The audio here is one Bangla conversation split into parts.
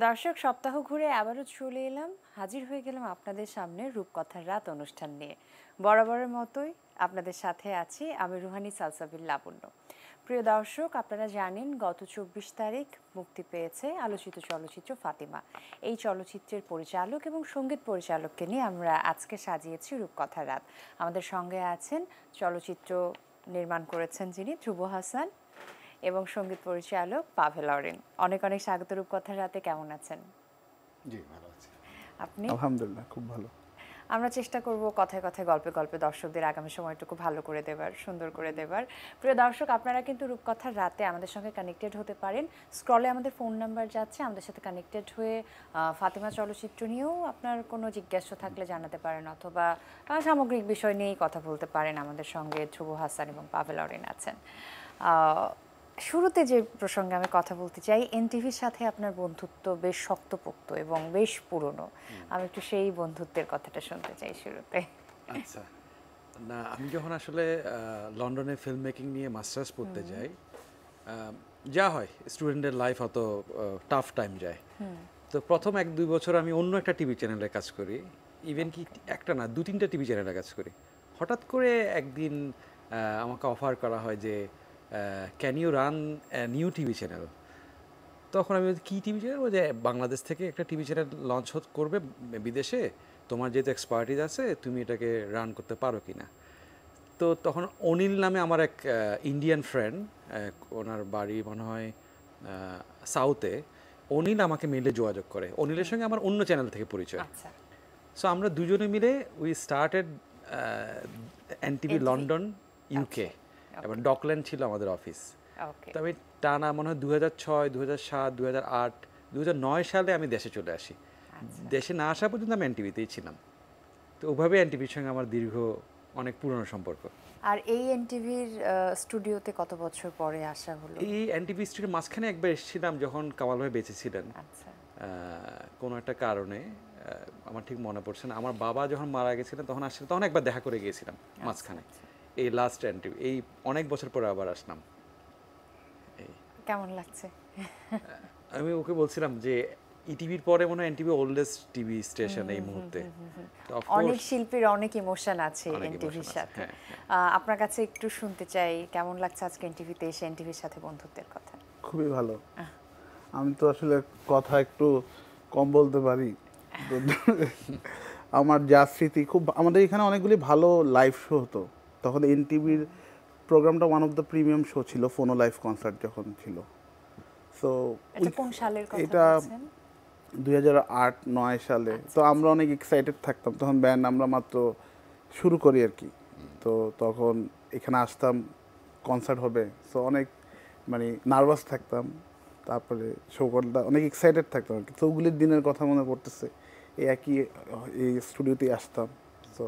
দর্শক, সপ্তাহ ঘুরে আবারও চলে এলাম, হাজির হয়ে গেলাম আপনাদের সামনে রূপকথার রাত অনুষ্ঠান নিয়ে। বরাবরের মতোই আপনাদের সাথে আছি আমি রুহানি সালসাবিল লাবণ্য। প্রিয় দর্শক, আপনারা জানেন গত 24 তারিখ মুক্তি পেয়েছে আলোচিত চলচ্চিত্র ফাতিমা। এই চলচ্চিত্রের পরিচালক এবং সঙ্গীত পরিচালককে নিয়ে আমরা আজকে সাজিয়েছি রূপকথার রাত। আমাদের সঙ্গে আছেন চলচ্চিত্র নির্মাণ করেছেন যিনি ধ্রুব হাসান এবং সঙ্গীত পরিচালক পাভেল অরিন। অনেক অনেক স্বাগত রূপকথার রাতে। কেমন আছেন? জি ভালো আছি। আপনি? আলহামদুলিল্লাহ খুব ভালো। আমরা চেষ্টা করব কথায় কথায় গল্পে গল্পে দর্শকদের আগামী সময়টুকু ভালো করে দেবার, সুন্দর করে দেবার। প্রিয় দর্শক, আপনারা কিন্তু রূপকথার রাতে আমাদের সঙ্গে কানেক্টেড হতে পারেন। স্ক্রলে আমাদের ফোন নাম্বার যাচ্ছে, আমাদের সাথে কানেক্টেড হয়ে ফাতিমা চলচ্চিত্র নিয়েও আপনার কোনো জিজ্ঞাসা থাকলে জানাতে পারেন, অথবা সামগ্রিক বিষয় নিয়েই কথা বলতে পারেন। আমাদের সঙ্গে ধ্রুব হাসান এবং পাভেল অরিন আছেন। শুরুতে যে প্রসঙ্গে আমি কথা বলতে চাই, এনটিভির সাথে আপনার বন্ধুত্ব বেশ শক্তপোক্ত এবং বেশ পুরনো। আমি একটু সেই বন্ধুত্বের কথাটা শুনতে চাই শুরুতে। আচ্ছা, না আমি যখন আসলে লন্ডনে ফিল্ম মেকিং নিয়ে মাস্টার্স পড়তে যাই, যা হয় স্টুডেন্টের লাইফ অত টাফ টাইম যায়। তো প্রথম 1-2 বছর আমি অন্য একটা টিভি চ্যানেলে কাজ করি, ইভেন কি একটা না 2-3টা টিভি চ্যানেলে কাজ করি। হঠাৎ করে একদিন আমাকে অফার করা হয় যে can you run new TV channel. তখন আমি কি টিভি চ্যানেল, যে বাংলাদেশ থেকে একটা টিভি চ্যানেল লঞ্চ করবে বিদেশে, তোমার যেহেতু এক্সপার্টিজ আছে তুমি এটাকে রান করতে পারো কি না। তো তখন অনিল নামে আমার এক ইন্ডিয়ান ফ্রেন্ড, ওনার বাড়ি মনে হয় সাউথে, অনিল আমাকে মেলে যোগাযোগ করে। অনিলের সঙ্গে আমার অন্য চ্যানেল থেকে পরিচয়। সো আমরা দুজনে মিলে we started NTV London UK, এবং ডকল্যান্ড ছিল আমাদের অফিস। তো আমি টানা মনে হয় 2006, 2007, 2008, 2009 সালে আমি দেশে চলে আসি। দেশে না আসা পর্যন্ত আমি এনটিভিতেই ছিলাম। তো ওভাবে এনটিভির সঙ্গে আমার দীর্ঘ অনেক পুরনো সম্পর্ক। আর এই এনটিভির স্টুডিওতে কত বছর পরে আসা হলো? এই এনটিভি স্টুডিওর মাঝখানে একবার এসেছিলাম যখন কামাল ভাই বেঁচে ছিলেন। কোনো একটা কারণে আমার ঠিক মনে পড়ছে না, আমার বাবা যখন মারা গেছিলেন তখন আসছিলাম, তখন একবার দেখা করে গিয়েছিলাম মাঝখানে। এই লাস্ট এনটিভি, এই অনেক বছর পরে আবার আসলাম। কেমন লাগছে? আমি ওকে বলছিলাম যে ইটিভির পরে মনে হয় এনটিভি ওল্ডেস্ট টিভি স্টেশন এই মুহূর্তে। অনেক শিল্পীর অনেক ইমোশন আছে এনটিভির সাথে। আপনার কাছে একটু শুনতে চাই, কেমন লাগছে আজকে এনটিভিতে এসে এনটিভির সাথে বন্ধুত্বের কথা? খুবই ভালো। আমি তো আসলে কথা একটু কম বলতে পারি। আমার যা স্মৃতি, খুব আমাদের এখানে অনেকগুলি ভালো লাইভ শো হতো তখন। এনটিভির প্রোগ্রামটা one of the premium show ছিল, ফোনো লাইভ কনসার্ট যখন ছিল। সো কোন সালের কথা এটা বলছেন? 2008-9 সালে। তো আমরা অনেক এক্সাইটেড থাকতাম তখন, ব্যান্ড আমরা মাত্র শুরু করি আর কি। তো তখন এখানে আসতাম, কনসার্ট হবে, সো অনেক মানে নার্ভাস থাকতাম। তারপরে শো করতাম, অনেক এক্সাইটেড থাকতাম আর কি। তো ওগুলির দিনের কথা মনে পড়তেছে, এই একই এই স্টুডিওতে আসতাম। তো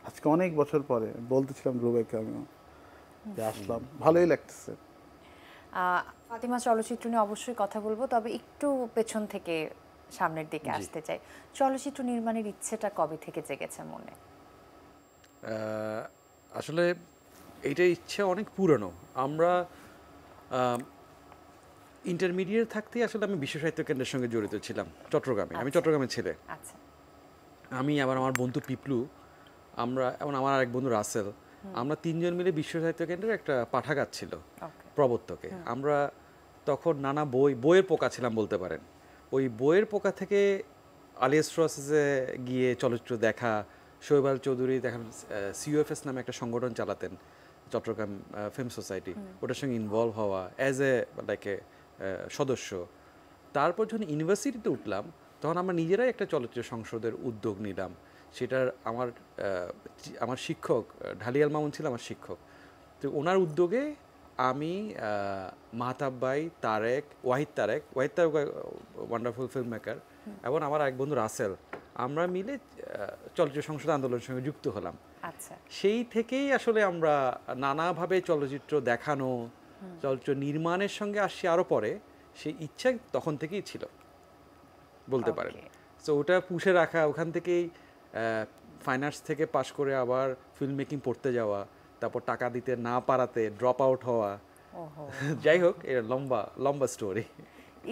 আজকে অনেক বছর পরে বলতেছিলাম রুবেকে আমিও যে আসলাম, ভালোই লাগতেছে। ফাতিমা চলচ্চিত্র নিয়ে অবশ্যই কথা বলবো, তবে একটু পেছন থেকে সামনের দিকে আসতে চাই। চলচ্চিত্র নির্মাণের ইচ্ছেটা কবে থেকে জেগেছে মনে? আসলে এইটা ইচ্ছে অনেক পুরনো। আমরা ইন্টারমিডিয়েট থাকতেই আসলে আমি বিশ্ব সাহিত্য কেন্দ্রের সঙ্গে জড়িত ছিলাম চট্টগ্রামে। আমি চট্টগ্রামের ছেলে। আমি আবার আমার বন্ধু পিপলু, আমরা এবং আমার আরেক বন্ধু রাসেল, আমরা তিনজন মিলে বিশ্ব সাহিত্য কেন্দ্রের একটা পাঠাগার ছিল প্রবর্তকে। আমরা তখন নানা বইয়ের পোকা ছিলাম বলতে পারেন। ওই বইয়ের পোকা থেকে আলিয়াস প্রসেসে গিয়ে চলচ্চিত্র দেখা, শৈবাল চৌধুরী দেখেন সিইউএফএস নামে একটা সংগঠন চালাতেন, চট্টগ্রাম ফিল্ম সোসাইটি, ওটার সঙ্গে ইনভলভ হওয়া অ্যাজ এ লাইক এ সদস্য। তারপর যখন ইউনিভার্সিটিতে উঠলাম তখন আমরা নিজেরাই একটা চলচ্চিত্র সংসদের উদ্যোগ নিলাম। সেটার আমার শিক্ষক ঢালিয়াল মামুন ছিল আমার শিক্ষক। তো ওনার উদ্যোগে আমি, মাহতাব ভাই, Wahid Tareq wonderful film maker, এবং আমার এক বন্ধু রাসেল, আমরা মিলে চলচ্চিত্র সংসদ আন্দোলনের সঙ্গে যুক্ত হলাম। সেই থেকেই আসলে আমরা নানাভাবে চলচ্চিত্র দেখানো, চলচ্চিত্র নির্মাণের সঙ্গে আসছি আরও পরে। সেই ইচ্ছা তখন থেকেই ছিল বলতে পারেন। তো ওটা পুষে রাখা, ওখান থেকেই ফাইন আর্টস থেকে পাশ করে আবার ফিল্ম মেকিং পড়তে যাওয়া, তারপর টাকা দিতে না পারাতে ড্রপ আউট হওয়া, যাই হোক এটা লম্বা স্টোরি।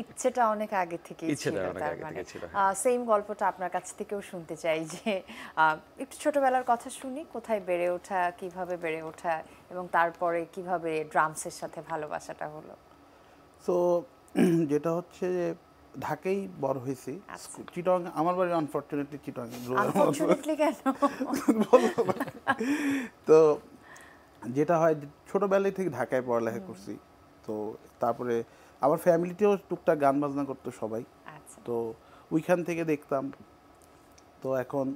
ইচ্ছেটা অনেক আগে থেকেই ছিল, ইচ্ছেটা অনেক তার আগে মানে থেকে ছিল, সেম গল্পটা আপনার কাছ থেকেও শুনতে চাই যে একটু ছোটবেলার কথা শুনি, কোথায় বেড়ে ওঠা, কিভাবে বেড়ে ওঠা, এবং তারপরে কিভাবে ড্রামসের সাথে ভালোবাসাটা হলো। সো যেটা হচ্ছে যে ঢাকায় বড় হয়েছি, আচ্ছা। চিটং আমার বাড়ি আনফরচুনেটলি চিটং, আনফরচুনেটলি কেন? তো যেটা হয় যে ছোটবেলায় থেকে ঢাকায় পড়ালেখা করছি, তো তারপরে আমার ফ্যামিলিতেও টুকটাক গান বাজনা করতো সবাই, আচ্ছা। তো ওইখান থেকে দেখতাম। তো এখন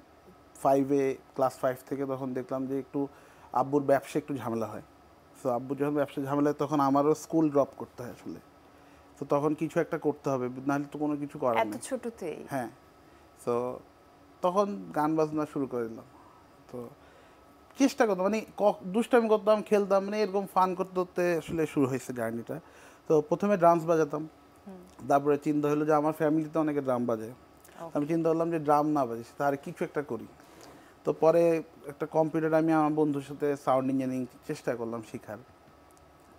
ক্লাস 5 থেকে তখন দেখলাম যে একটু আব্বুর ব্যবসা একটু ঝামেলা হয়। তো আব্বু যখন ব্যবসা ঝামেলা হয় তখন আমারও স্কুল ড্রপ করতে হয় আসলে, তো তখন কিছু একটা করতে হবে, নাহলে তো কোনো কিছু করার এত নেই। ছোটতেই? হ্যাঁ, তো তখন গান বাজনা শুরু করে দিলাম। তো চেষ্টা করতাম, মানে দুষ্টামি করতাম, খেলতাম, মানে এরকম ফান করতে করতে আসলে শুরু হয়েছে জার্নিটা। তো প্রথমে ড্রামস বাজাতাম, তারপরে চিন্তা হলো যে আমার ফ্যামিলিতে অনেকে ড্রাম বাজে, আমি চিন্তা করলাম যে ড্রাম না বাজে তার কিছু একটা করি। তো পরে একটা কম্পিউটার আমি আমার বন্ধুর সাথে সাউন্ড ইঞ্জিনিয়ারিং চেষ্টা করলাম শেখার।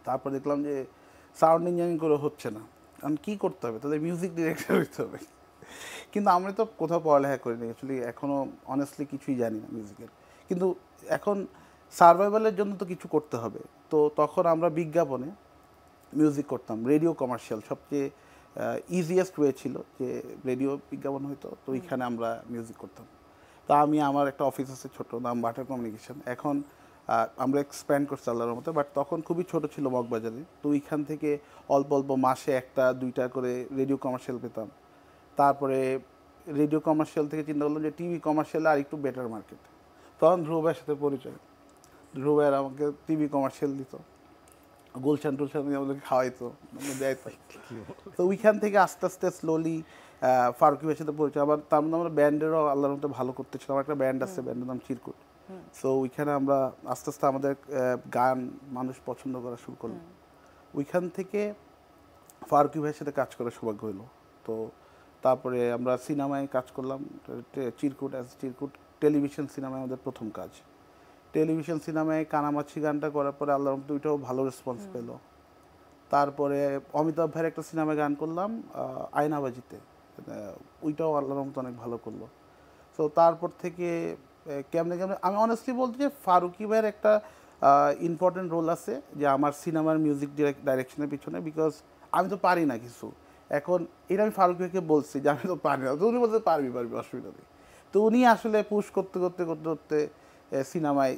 তারপর দেখলাম যে সাউন্ড ইঞ্জিনিয়ারিং করে হচ্ছে না, কারণ কী করতে হবে, তাদের মিউজিক ডিরেক্টর হতে হবে। কিন্তু আমরা তো কোথাও পড়ালেখা করিনি অ্যাকচুয়ালি, এখনও অনেস্টলি কিছুই জানি না মিউজিকের। কিন্তু এখন সার্ভাইভালের জন্য তো কিছু করতে হবে, তো তখন আমরা বিজ্ঞাপনে মিউজিক করতাম, রেডিও কমার্শিয়াল সবচেয়ে ইজিয়েস্ট ওয়ে ছিল যে রেডিও বিজ্ঞাপন হইতো, তো ওইখানে আমরা মিউজিক করতাম। তা আমি আমার একটা অফিস আছে ছোটো, নাম বাটার কমিউনিকেশন। এখন আমরা এক্সপ্যান্ড করছি আল্লাহর মতো, বাট তখন খুবই ছোট ছিল মগবাজারে, তো ওইখান থেকে অল্প অল্প মাসে 1-2টা করে রেডিও কমার্শিয়াল পেতাম। তারপরে রেডিও কমার্শিয়াল থেকে চিন্তা করলাম যে টিভি কমার্শিয়ালে আর একটু বেটার মার্কেট। তখন ধ্রুব ভাইয়ের সাথে পরিচয়, ধ্রুব ভাইয়ের আমাকে টিভি কমার্শিয়াল দিত, গুলশান টুলশান আমাদেরকে খাওয়াইতো, দেয়তো। তো ওইখান থেকে আস্তে আস্তে স্লোলি ফারুকি ভাইয়ের সাথে পরিচয়। আবার তার মধ্যে আমরা ব্যান্ডেরও আল্লাহর মতো ভালো করতেছিলাম, আমার একটা ব্যান্ড আছে, ব্যান্ডের নাম চিরকুট। সো ওইখানে আমরা আস্তে আস্তে আমাদের গান মানুষ পছন্দ করা শুরু করলো। ওইখান থেকে ফারুকি ভাইয়ের সাথে কাজ করার সৌভাগ্য হলো। তো তারপরে আমরা সিনেমায় কাজ করলাম, চিরকুট টেলিভিশন সিনেমায় আমাদের প্রথম কাজ। টেলিভিশন সিনেমায় কানামাছি গানটা করার পরে আল্লাহর মতো ওইটাও ভালো রেসপন্স পেল। তারপরে অমিতাভ ভাইয়ের একটা সিনেমায় গান করলাম আয়নাবাজিতে, ওইটাও আল্লাহর মতো অনেক ভালো করলো। তো তারপর থেকে কেমনে কেমনে আমি অনেস্টলি বলতে যে ফারুকি ভাইয়ের একটা ইম্পর্টেন্ট রোল আছে যে আমার সিনেমার মিউজিক ডাইরেকশনের পিছনে, বিকজ আমি তো পারি না কিছু। এখন এটা আমি ফারুক ভাইকে বলছি যে আমি তো পারি না, তো উনি বলতে পারবি অসুবিধা নেই। তো উনি আসলে পুশ করতে করতে করতে করতে সিনেমায়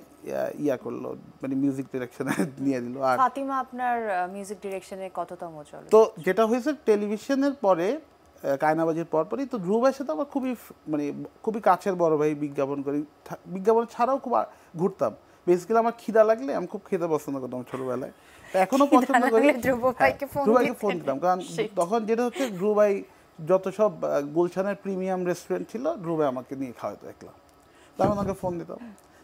ইয়া করলো, মানে মিউজিক ডিরেকশনে নিয়ে দিল। আর ফাতিমা আপনার মিউজিক ডিরেকশনে কততম চলে? তো যেটা হয়েছে টেলিভিশনের পরে কায়নাবাজির পরপরই তো ধ্রুব ভাইয়ের সাথে আমার মানে খুবই কাছের বড় ভাই, বিজ্ঞাপন করি, বিজ্ঞাপন ছাড়াও খুব ঘুরতাম। বেসিক্যালি আমার খিদা লাগলে আমি খুব খেতে পছন্দ করতাম ছোটবেলায়, এখনো পছন্দ করি। ধ্রুব ভাইকে ফোন দিতাম, কারণ তখন যেটা হচ্ছে ধ্রুব ভাই যত সব গুলশানের প্রিমিয়াম রেস্টুরেন্ট ছিল, ধ্রুব ভাই আমাকে নিয়ে খাওয়াতো একলা, তো আমি ওনাকে ফোন দিতাম।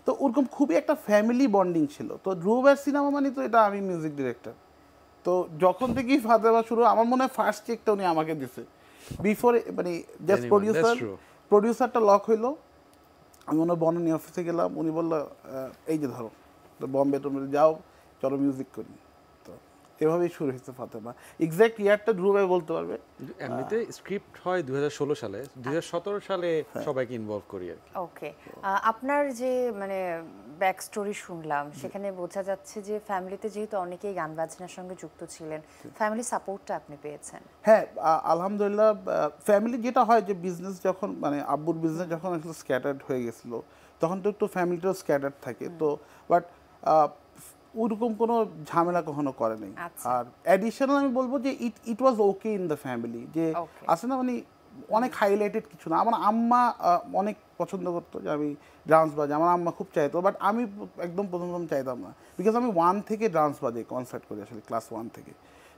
তো ওরকম খুবই একটা ফ্যামিলি বন্ডিং ছিল। তো ধ্রুব ভাইয়ের সিনেমা মানে তো এটা আমি মিউজিক ডিরেক্টর। তো যখন থেকেই ফাতেমা শুরু, আমার মনে হয় ফার্স্ট চেকটা উনি আমাকে দিছে, বিফোর মানে জাস্ট প্রডিউসারটা লক হইলো। আমি ওনার বনানী অফিসে গেলাম, উনি বললো এই যে ধরো, তো বম্বে টম্বে যাও, চলো মিউজিক করি। তো এভাবেই শুরু হয়েছে ফাতেমা। এক্স্যাক্ট ইয়ারটা ধ্রুব ভাই বলতে পারবে। এমনিতে স্ক্রিপ্ট হয় 2016 সালে, 2017 সালে সবাইকে ইনভলভ করি আর কি। ওকে, আপনার যে মানে ব্যাক স্টোরি শুনলাম, সেখানে বোঝা যাচ্ছে যে ফ্যামিলিতে যেহেতু অনেকেই গান বাজনার সঙ্গে যুক্ত ছিলেন, ফ্যামিলি সাপোর্টটা আপনি পেয়েছেন? হ্যাঁ, আলহামদুলিল্লাহ। ফ্যামিলি যেটা হয় যে বিজনেস যখন, মানে আব্বুর বিজনেস যখন আসলে স্ক্যাটার্ড হয়ে গেছিলো, তখন তো একটু ফ্যামিলিটাও স্ক্যাটার্ড থাকে। তো বাট ওরকম কোনো ঝামেলা কখনো করে নাই। আর অ্যাডিশনাল আমি বলবো যে ইট ওয়াজ ওকে ইন দ্য ফ্যামিলি, যে আছে না, মানে অনেক হাইলাইটেড কিছু না। আমার আম্মা অনেক পছন্দ করতো যে আমি ডান্স বাজাই, আমার আম্মা খুব চাইতো, বাট আমি একদম প্রথম চাইতাম না, বিকজ আমি 1 থেকে ডান্স বাজাই, কনসার্ট করি আসলে ক্লাস 1 থেকে।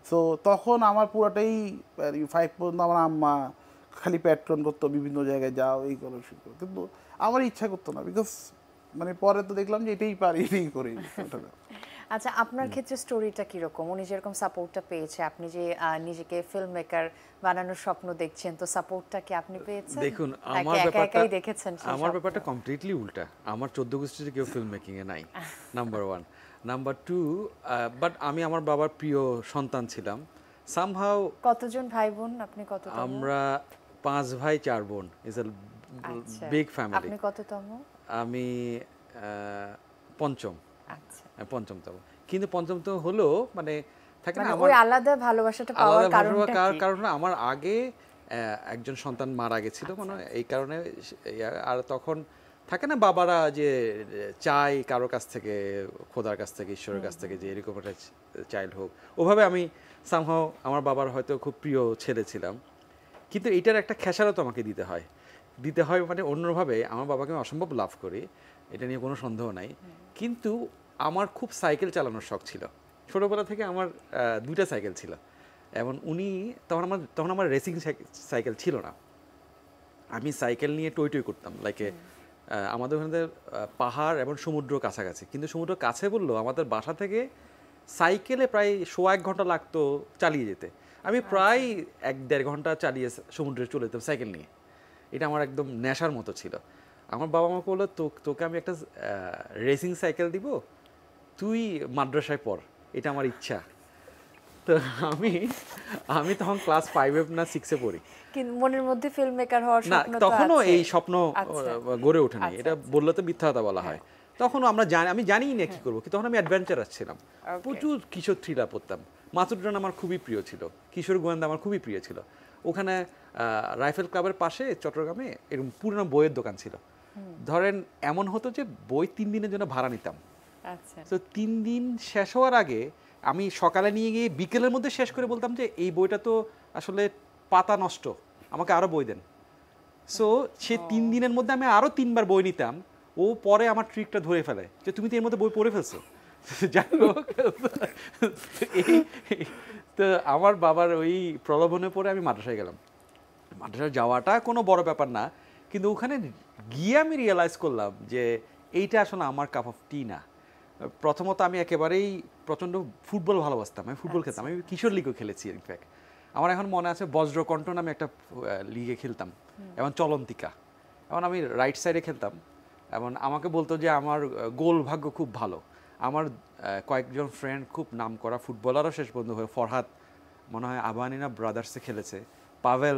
সো তখন আমার পুরাটাই 5 পর্যন্ত আমার আম্মা খালি প্যাট্রন করতো, বিভিন্ন জায়গায় যাও, এই করো সেই করো, কিন্তু আমার ইচ্ছা করতো না, বিকজ মানে পরে তো দেখলাম যে এটাই পারি, এটাই করি। আচ্ছা, আপনার ক্ষেত্রে স্টোরিটা কিরকম? উনি যেরকম সাপোর্টটা পেয়েছে, আপনি যে নিজেকে ফিল্ম মেকার বানানোর স্বপ্ন দেখছেন, তো সাপোর্টটা কি আপনি পেয়েছেন? দেখুন, আমার ব্যাপারটা কমপ্লিটলি উল্টা। আমার 14 গোষ্ঠীতে কেউ ফিল্ম মেকিং এ নাই, নাম্বার 1। নাম্বার 2, বাট আমি আমার বাবার প্রিয় সন্তান ছিলাম, সামহাউ কতজন ভাই বোন, আপনি কততম? আমরা 5 ভাই 4 বোন, ইজ আ আচ্ছা, বিগ ফ্যামিলি। আপনি কততম? আমি পঞ্চম। আচ্ছা, পঞ্চমতম, কিন্তু পঞ্চমতম হলো মানে থাকে না মানে আমার ওই আলাদা ভালোবাসাটা পাওয়ার আলাদা কারণটা কি? কারণ আমার আগে একজন সন্তান মারা গেছিল, মানে এই কারণে আর তখন থাকে না বাবারা যে চাই কারো কাছ থেকে, খোদার কাছ থেকে, ঈশ্বরের কাছ থেকে যে এরকম একটা চাইল্ড হোক, ওভাবে আমি সামহাও আমার বাবার হয়তো খুব প্রিয় ছেলে ছিলাম। কিন্তু এটার একটা খেসারত আমাকে দিতে হয় মানে অন্যভাবে। আমার বাবাকে আমি অসম্ভব লাভ করি, এটা নিয়ে কোনো সন্দেহ নাই। কিন্তু আমার খুব সাইকেল চালানোর শখ ছিল ছোটোবেলা থেকে। আমার 2টা সাইকেল ছিল, এবং উনি তখন আমার রেসিং সাইকেল ছিল না। আমি সাইকেল নিয়ে টই টই করতাম, লাইকে আমাদের ওখানে পাহাড় এবং সমুদ্র কাছাকাছি, কিন্তু সমুদ্র কাছে বললেও আমাদের বাসা থেকে সাইকেলে প্রায় 1.5 ঘন্টা লাগতো চালিয়ে যেতে। আমি প্রায় 1-1.5 ঘন্টা চালিয়ে সমুদ্রে চলে যেতাম সাইকেল নিয়ে। এটা আমার একদম নেশার মতো ছিল। আমার বাবা আমাকে বললো, তোকে আমি একটা রেসিং সাইকেল দিব, তুই মাদ্রাসায় পড়, এটা আমার ইচ্ছা। তো আমি তখন ক্লাস 5 না 6-এ পড়ি। কিন্তু মনের মধ্যে ফিল্ম মেকার হওয়ার না, স্বপ্ন তো তখনও আছে। এই স্বপ্ন আচ্ছা। গড়ে ওঠেনি। আচ্ছা, এটা আচ্ছা। বললে তো মিথ্যা কথা বলা হয়। তখনও আমি জানিই না কি করবো, তখন আমি অ্যাডভেঞ্চারাস ছিলাম। প্রচুর কিশোর থ্রিলার পড়তাম। মাসুদ রানা আমার খুবই প্রিয় ছিল, কিশোর গোয়েন্দা আমার খুবই প্রিয় ছিল। ওখানে রাইফেল ক্লাবের পাশে চট্টগ্রামে এরকম পুরনো বইয়ের দোকান ছিল। ধরেন এমন হতো যে বই 3 দিনের জন্য ভাড়া নিতাম। আচ্ছা, তো 3 দিন শেষ হওয়ার আগে আমি সকালে নিয়ে গিয়ে বিকেলের মধ্যে শেষ করে বলতাম যে এই বইটা তো আসলে পাতা নষ্ট, আমাকে আরও বই দেন। সো সে 3 দিনের মধ্যে আমি আরও 3বার বই নিতাম। ও পরে আমার ট্রিকটা ধরে ফেলে যে তুমি তো এর মধ্যে বই পড়ে ফেলছো। যাই হোক, তো আমার বাবার ওই প্রলোভনে পড়ে আমি মাদ্রাসায় গেলাম। মাদ্রাসায় যাওয়াটা কোনো বড় ব্যাপার না, কিন্তু ওখানে গিয়ে আমি রিয়েলাইজ করলাম যে এইটা আসলে আমার কাপ অফ টি না। প্রথমত আমি একেবারেই প্রচণ্ড ফুটবল ভালোবাসতাম, আমি ফুটবল খেলতাম, আমি কিশোর লিগও খেলেছি। ইনফ্যাক্ট আমার এখন মনে আছে বজ্রকণ্ঠ নামে একটা লিগে খেলতাম, এবং চলন্তিকা, এবং আমি রাইট সাইডে খেলতাম। এবং আমাকে বলতো যে আমার গোল ভাগ্য খুব ভালো। আমার কয়েকজন ফ্রেন্ড খুব নাম করা ফুটবলারও শেষ পর্যন্ত হয়ে, ফরহাদ মনে হয় আবানিনা ব্রাদার্সে খেলেছে, পাভেল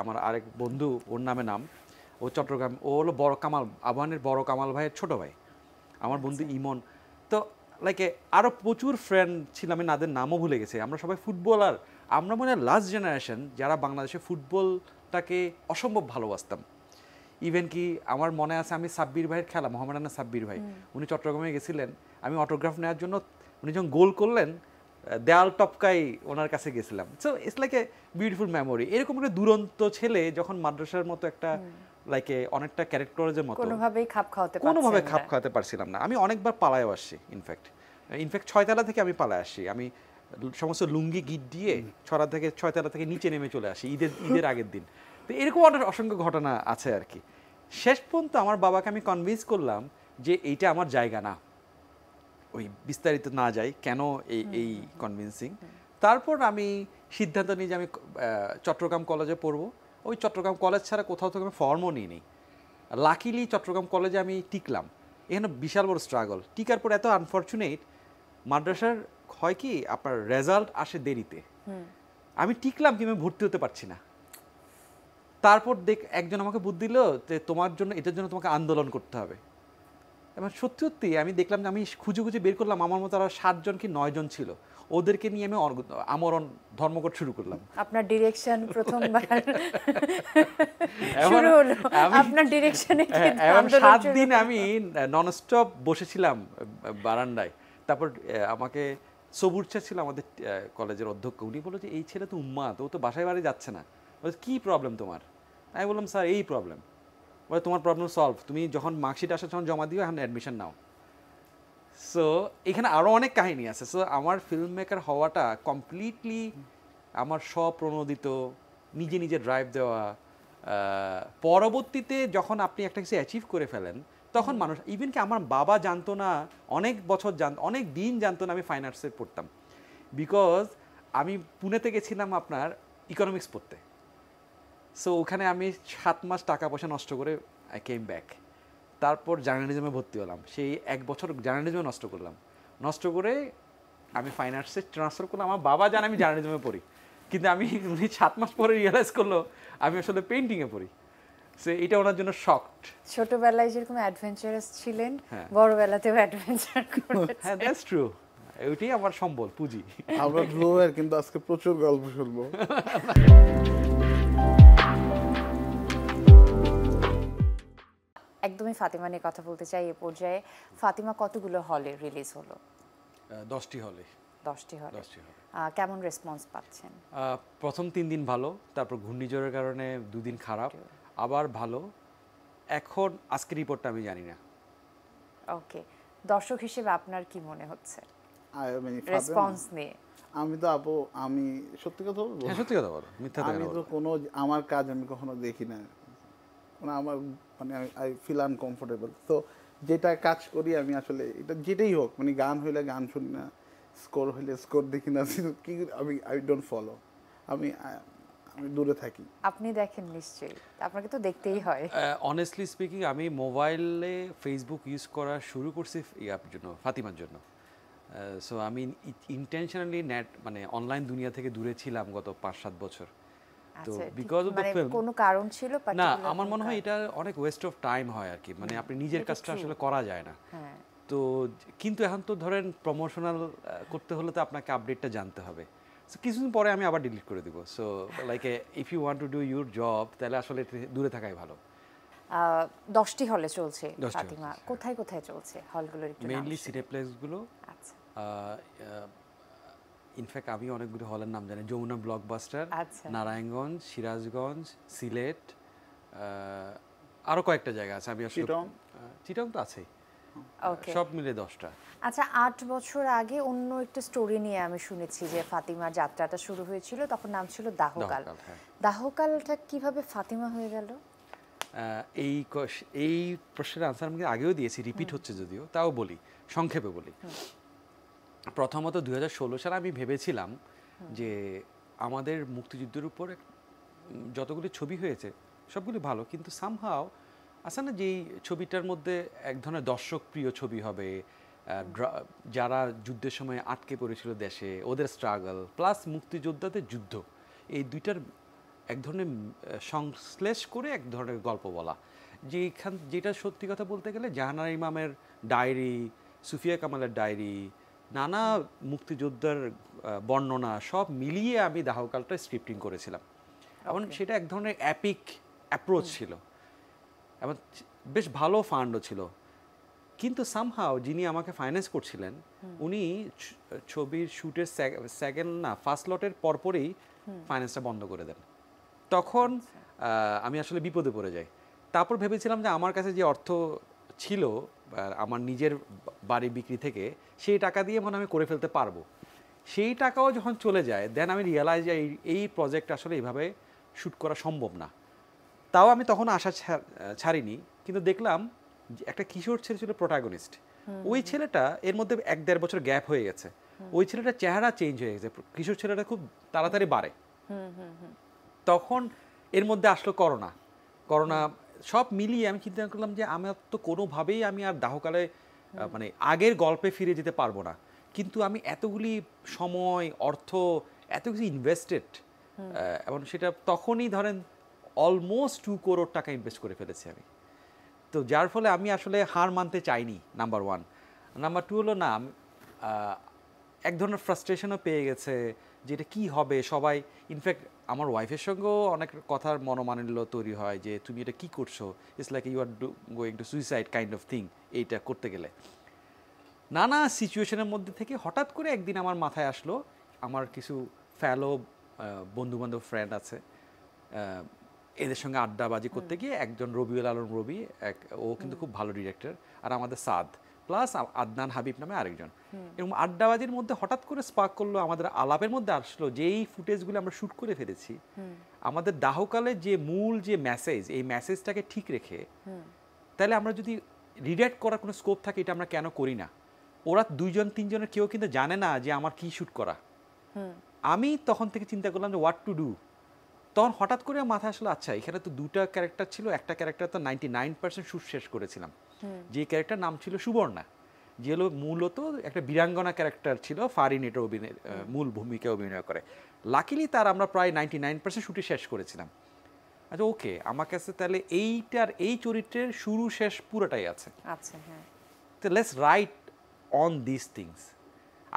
আমার আরেক বন্ধু, ওর নামে নাম, ও চট্টগ্রাম, ও হলো বড় কামাল, আবানের বড় কামাল ভাইয়ের ছোট ভাই, আমার বন্ধু ইমন। তো লাইকে আরও প্রচুর ফ্রেন্ড ছিল, আমি তাদের নামও ভুলে গেছি। আমরা সবাই ফুটবলার, আমরা মনে হয় লাস্ট জেনারেশন যারা বাংলাদেশে ফুটবলটাকে অসম্ভব ভালোবাসতাম। ইভেন কি আমার মনে আছে আমি সাব্বির ভাইয়ের খেলা, মোহাম্মদানা সাব্বির ভাই, উনি চট্টগ্রামে গেছিলেন, আমি অটোগ্রাফ নেওয়ার জন্য, উনি যখন গোল করলেন দেয়াল টপকাই ওনার কাছে গেছিলাম। So it's like a beautiful memory. এরকম একটা দুরন্ত ছেলে যখন মাদ্রাসার মতো একটা লাইকে অনেকটা ক্যারেক্টারের মতো কোনোভাবেই খাপ খাওয়াতে পারছিলাম না। আমি অনেকবার পালায়ও আসছি। ইনফ্যাক্ট 6 তলা থেকে আমি পালায় আসছি। আমি সমস্ত লুঙ্গি গিট দিয়ে 6 তলা থেকে নিচে নেমে চলে আসি ঈদের আগের দিন। তো এরকম অসংখ্য ঘটনা আছে আর কি। শেষ পর্যন্ত আমার বাবাকে আমি কনভিন্স করলাম যে এইটা আমার জায়গা না। ওই বিস্তারিত না যাই কেন এই কনভিন্সিং। তারপর আমি সিদ্ধান্ত নিই যে আমি চট্টগ্রাম কলেজে পড়বো। ওই চট্টগ্রাম কলেজ ছাড়া কোথাও থেকে আমি ফর্মও নিই নি। লাকিলি চট্টগ্রাম কলেজে আমি টিকলাম। এখানে বিশাল বড় স্ট্রাগল। টিকার পর এত আনফর্চুনেট, মাদ্রাসার হয় কি আপনার রেজাল্ট আসে দেরিতে। আমি টিকলাম কিন্তু আমি ভর্তি হতে পারছি না। তারপর একজন আমাকে বুদ্ধি দিল যে তোমার জন্য, এটার জন্য তোমাকে আন্দোলন করতে হবে। এবং সত্যি সত্যি আমি দেখলাম যে আমি খুঁজে বের করলাম আমার মতো আরো 7 জন কি 9 জন ছিল, ওদেরকে নিয়ে আমি আমরণ ধর্মঘট শুরু করলাম। আপনার ডিরেকশন প্রথমবার শুরু হলো, আপনার ডিরেকশনে এবং 7 দিন আমি ননস্টপ বসেছিলাম বারান্দায়। তারপর আমাকে সবুর চা ছিল আমাদের কলেজের অধ্যক্ষ, উনি বললো যে এই ছেলে তো উম্মাদ, ও তো বাসায় বাড়ি যাচ্ছে না, কি প্রবলেম তোমার? আমি বললাম স্যার এই প্রবলেম। বলে তোমার প্রবলেম সলভ, তুমি যখন মার্কশিট আসে তখন জমা দিও, এখন অ্যাডমিশন নাও। সো এখানে আরও অনেক কাহিনী আছে। সো আমার ফিল্ম মেকার হওয়াটা কমপ্লিটলি আমার স্বপ্রণোদিত, নিজে ড্রাইভ দেওয়া। পরবর্তীতে যখন আপনি একটা কিছু অ্যাচিভ করে ফেলেন তখন মানুষ, ইভেন কি আমার বাবা জানতো না, অনেক দিন জানতো না আমি ফাইন আর্টসে পড়তাম। বিকজ আমি পুনেতে গেছিলাম আপনার ইকোনমিক্স পড়তে। সো ওখানে আমি 7 মাস টাকা পয়সা নষ্ট করে আই কেম ব্যাক। তারপর জার্নালিজমে ভর্তি হলাম, সেই 1 বছর জার্নালিজমে নষ্ট করে আমি ফাইন আর্টসে ট্রান্সফার করলাম। আমার বাবা জানে আমি জার্নালিজমে পড়ি, কিন্তু আমি উনি 7 মাস পরে রিয়েলাইজ করলো আমি আসলে পেইন্টিংয়ে পড়ি। সো এটা ওনার জন্য শকড। ছোটবেলায় যেরকম অ্যাডভেঞ্চারাস ছিলেন, হ্যাঁ। বড়বেলাতেও অ্যাডভেঞ্চার করেছেন। হ্যাঁ, দ্যাটস ট্রু। ওইটাই আমার সম্বল, পুঁজি। আমরা ধ্রুবের কিন্তু আজকে প্রচুর গল্প শুনবো। একদমই ফাতিমা নিয়ে কথা বলতে চাই এ পর্যায়ে। ফাতিমা কতগুলো হলে রিলিজ হলো? 10টি হলে। 10টি হলে। 10টি হলে। কেমন রেসপন্স পাচ্ছেন? প্রথম 3 দিন ভালো, তারপর ঘূর্ণিঝড়ের কারণে 2 দিন খারাপ, আবার ভালো। এখন আজকের রিপোর্টটা আমি জানি না। ওকে, দর্শক হিসেবে আপনার কি মনে হচ্ছে রেসপন্স নিয়ে? আমি তো আপু, আমি সত্যি কথা বলবো, হ্যাঁ সত্যি কথা বলো, মিথ্যা আমি তো কোনো আমার কাজ আমি কখনো দেখি না, মানে আমার মানে আই ফিল আনকমফোর্টেবল। তো যেটা কাজ করি আমি আসলে এটা যেটাই হোক, মানে গান হইলে গান শুনি না, স্কোর হইলে স্কোর দেখি না, কি আমি আই ডোন্ট ফলো, আমি দূরে থাকি। আপনি দেখেন নিশ্চয়ই, আপনাকে তো দেখতেই হয়। অনেস্টলি স্পিকিং আমি মোবাইলে ফেসবুক ইউজ করা শুরু করছি ইয়ার জন্য, ফাতিমার জন্য। সো আমি ইন্টেনশনালি নেট মানে অনলাইন দুনিয়া থেকে দূরে ছিলাম গত 5-7 বছর। তো বিকজ অফ দ্য ফিল্ম, কোনো কারণ ছিল না পার্টিকুলার? আমার মনে হয় এটা অনেক ওয়েস্ট অফ টাইম হয় আর কি, মানে আপনি নিজের কাজটা আসলে করা যায় না। হ্যাঁ, তো কিন্তু এখন তো ধরেন প্রমোশনাল করতে হলে তো আপনাকে আপডেটটা জানতে হবে। সো কিছুদিন পরে আমি আবার ডিলিট করে দিব। So like if you want to do your job, তাহলে আসলে দূরে থাকাই ভালো। 10টি হলে চলছে 10টি ফাতিমা। কোথায় কোথায় চলছে হলগুলোর একটু নাম মেইনলি শুনি। সিনেপ্লেক্সগুলো। আচ্ছা ইনফ্যাক্ট আমি অনেকগুলো হলের নাম জানি, যমুনা ব্লকবাস্টার, আচ্ছা। নারায়ণগঞ্জ, সিরাজগঞ্জ, সিলেট, আরও কয়েকটা জায়গা আছে। আমি আসলে চিটং তো আছেই, ওকে, সব মিলে 10টা। আচ্ছা 8 বছর আগে অন্য একটা স্টোরি নিয়ে আমি শুনেছি যে ফাতিমার যাত্রাটা শুরু হয়েছিল, তখন নাম ছিল দাহকাল। দাহকাল, হ্যাঁ। দাহকালটা কিভাবে ফাতিমা হয়ে গেল? এই প্রশ্নের আনসার আমি আগেও দিয়েছি, রিপিট হচ্ছে যদিও, তাও বলি, সংক্ষেপে বলি। প্রথমত 2016 সালে আমি ভেবেছিলাম যে আমাদের মুক্তিযুদ্ধের উপর যতগুলি ছবি হয়েছে সবগুলি ভালো, কিন্তু সামহাও আছে না যেই ছবিটার মধ্যে এক ধরনের দর্শক প্রিয় ছবি হবে, যারা যুদ্ধের সময় আটকে পড়েছিল দেশে, ওদের স্ট্রাগল প্লাস মুক্তিযোদ্ধাদের যুদ্ধ, এই দুইটার এক ধরনের সংশ্লেষ করে এক ধরনের গল্প বলা, যেটা সত্যি কথা বলতে গেলে জাহানারা ইমামের ডায়েরি, সুফিয়া কামালের ডায়েরি, নানা মুক্তিযোদ্ধার বর্ণনা সব মিলিয়ে আমি দাহকালটা স্ক্রিপ্টিং করেছিলাম। এবং সেটা এক ধরনের অ্যাপিক অ্যাপ্রোচ ছিল এবং বেশ ভালো ফান্ডও ছিল। কিন্তু সামহাও যিনি আমাকে ফাইন্যান্স করছিলেন উনি ছবির শ্যুটের ফার্স্ট লটের পরপরই ফাইন্যান্সটা বন্ধ করে দেন। তখন আমি আসলে বিপদে পড়ে যাই। তারপর ভেবেছিলাম যে আমার কাছে যে অর্থ ছিল আমার নিজের বাড়ি বিক্রি থেকে, সেই টাকা দিয়ে মনে আমি করে ফেলতে পারবো। সেই টাকাও যখন চলে যায়, দেন আমি রিয়েলাইজ যে এই প্রজেক্ট আসলে এইভাবে শ্যুট করা সম্ভব না। তাও আমি তখন আশা ছাড়িনি, কিন্তু দেখলাম যে একটা কিশোর ছেলে ছিল প্রোটাগনিস্ট। ওই ছেলেটা এর মধ্যে 1-1.5 বছর গ্যাপ হয়ে গেছে, ওই ছেলেটার চেহারা চেঞ্জ হয়ে গেছে, কিশোর ছেলেটা খুব তাড়াতাড়ি বাড়ে। তখন এর মধ্যে আসলো করোনা, সব মিলিয়ে আমি চিন্তা করলাম যে আমার তো কোনোভাবেই আমি আর দাহকালে মানে আগের গল্পে ফিরে যেতে পারবো না। কিন্তু আমি এতগুলি সময়, অর্থ, এত কিছু ইনভেস্টেড, এবং সেটা তখনই ধরেন অলমোস্ট 2 করোড় টাকা ইনভেস্ট করে ফেলেছি আমি। তো যার ফলে আমি আসলে হার মানতে চাইনি, নাম্বার 1। নাম্বার 2 হলো না, এক ধরনের ফ্রাস্ট্রেশনও পেয়ে গেছে যে এটা কী হবে। সবাই, ইনফ্যাক্ট আমার ওয়াইফের সঙ্গেও অনেক কথার মনোমালিন্য তৈরি হয় যে তুমি এটা কী করছো, it's like you are going to suicide kind of thing এইটা করতে গেলে। নানা সিচুয়েশনের মধ্যে থেকে হঠাৎ করে একদিন আমার মাথায় আসলো, আমার কিছু ফ্যালো বন্ধুবান্ধব ফ্রেন্ড আছে, এদের সঙ্গে আড্ডাবাজি করতে গিয়ে একজন রবিউল আলম রবি, ও কিন্তু খুব ভালো ডিরেক্টর, আর আমাদের সাদ প্লাস আদনান হাবিব নামে আরেকজন, এবং আড্ডাবাজির মধ্যে হঠাৎ করে স্পার্ক করলো, আমাদের আলাপের মধ্যে আসলো যে এই ফুটেজগুলো আমরা শ্যুট করে ফেলেছি, আমাদের দাহকালের যে মূল যে মেসেজ, এই মেসেজটাকে ঠিক রেখে তাহলে আমরা যদি রিডাইরেক্ট করার কোনো স্কোপ থাকে এটা আমরা কেন করি না। ওরা 2-3জনের কেউ কিন্তু জানে না যে আমার কি শ্যুট করা। আমি তখন থেকে চিন্তা করলাম যে হোয়াট টু ডু। তখন হঠাৎ করে মাথায় আসলে আচ্ছা এখানে তো 2টা ক্যারেক্টার ছিল, একটা ক্যারেক্টার তো 99% শ্যুট শেষ করেছিলাম, যে ক্যারেক্টার নাম ছিল সুবর্ণা, যে হলো মূলত একটা বীরাঙ্গনা ক্যারেক্টার ছিল, ফারিন এটা অভিনয় মূল ভূমিকা অভিনয় করে। লাকিলি তার আমরা প্রায় 99% শুটিং শেষ করেছিলাম। আচ্ছা ওকে, আমার কাছে তাহলে এই চরিত্রের শুরু শেষ পুরোটাই আছে। আচ্ছা হ্যাঁ, তো let's write on this things.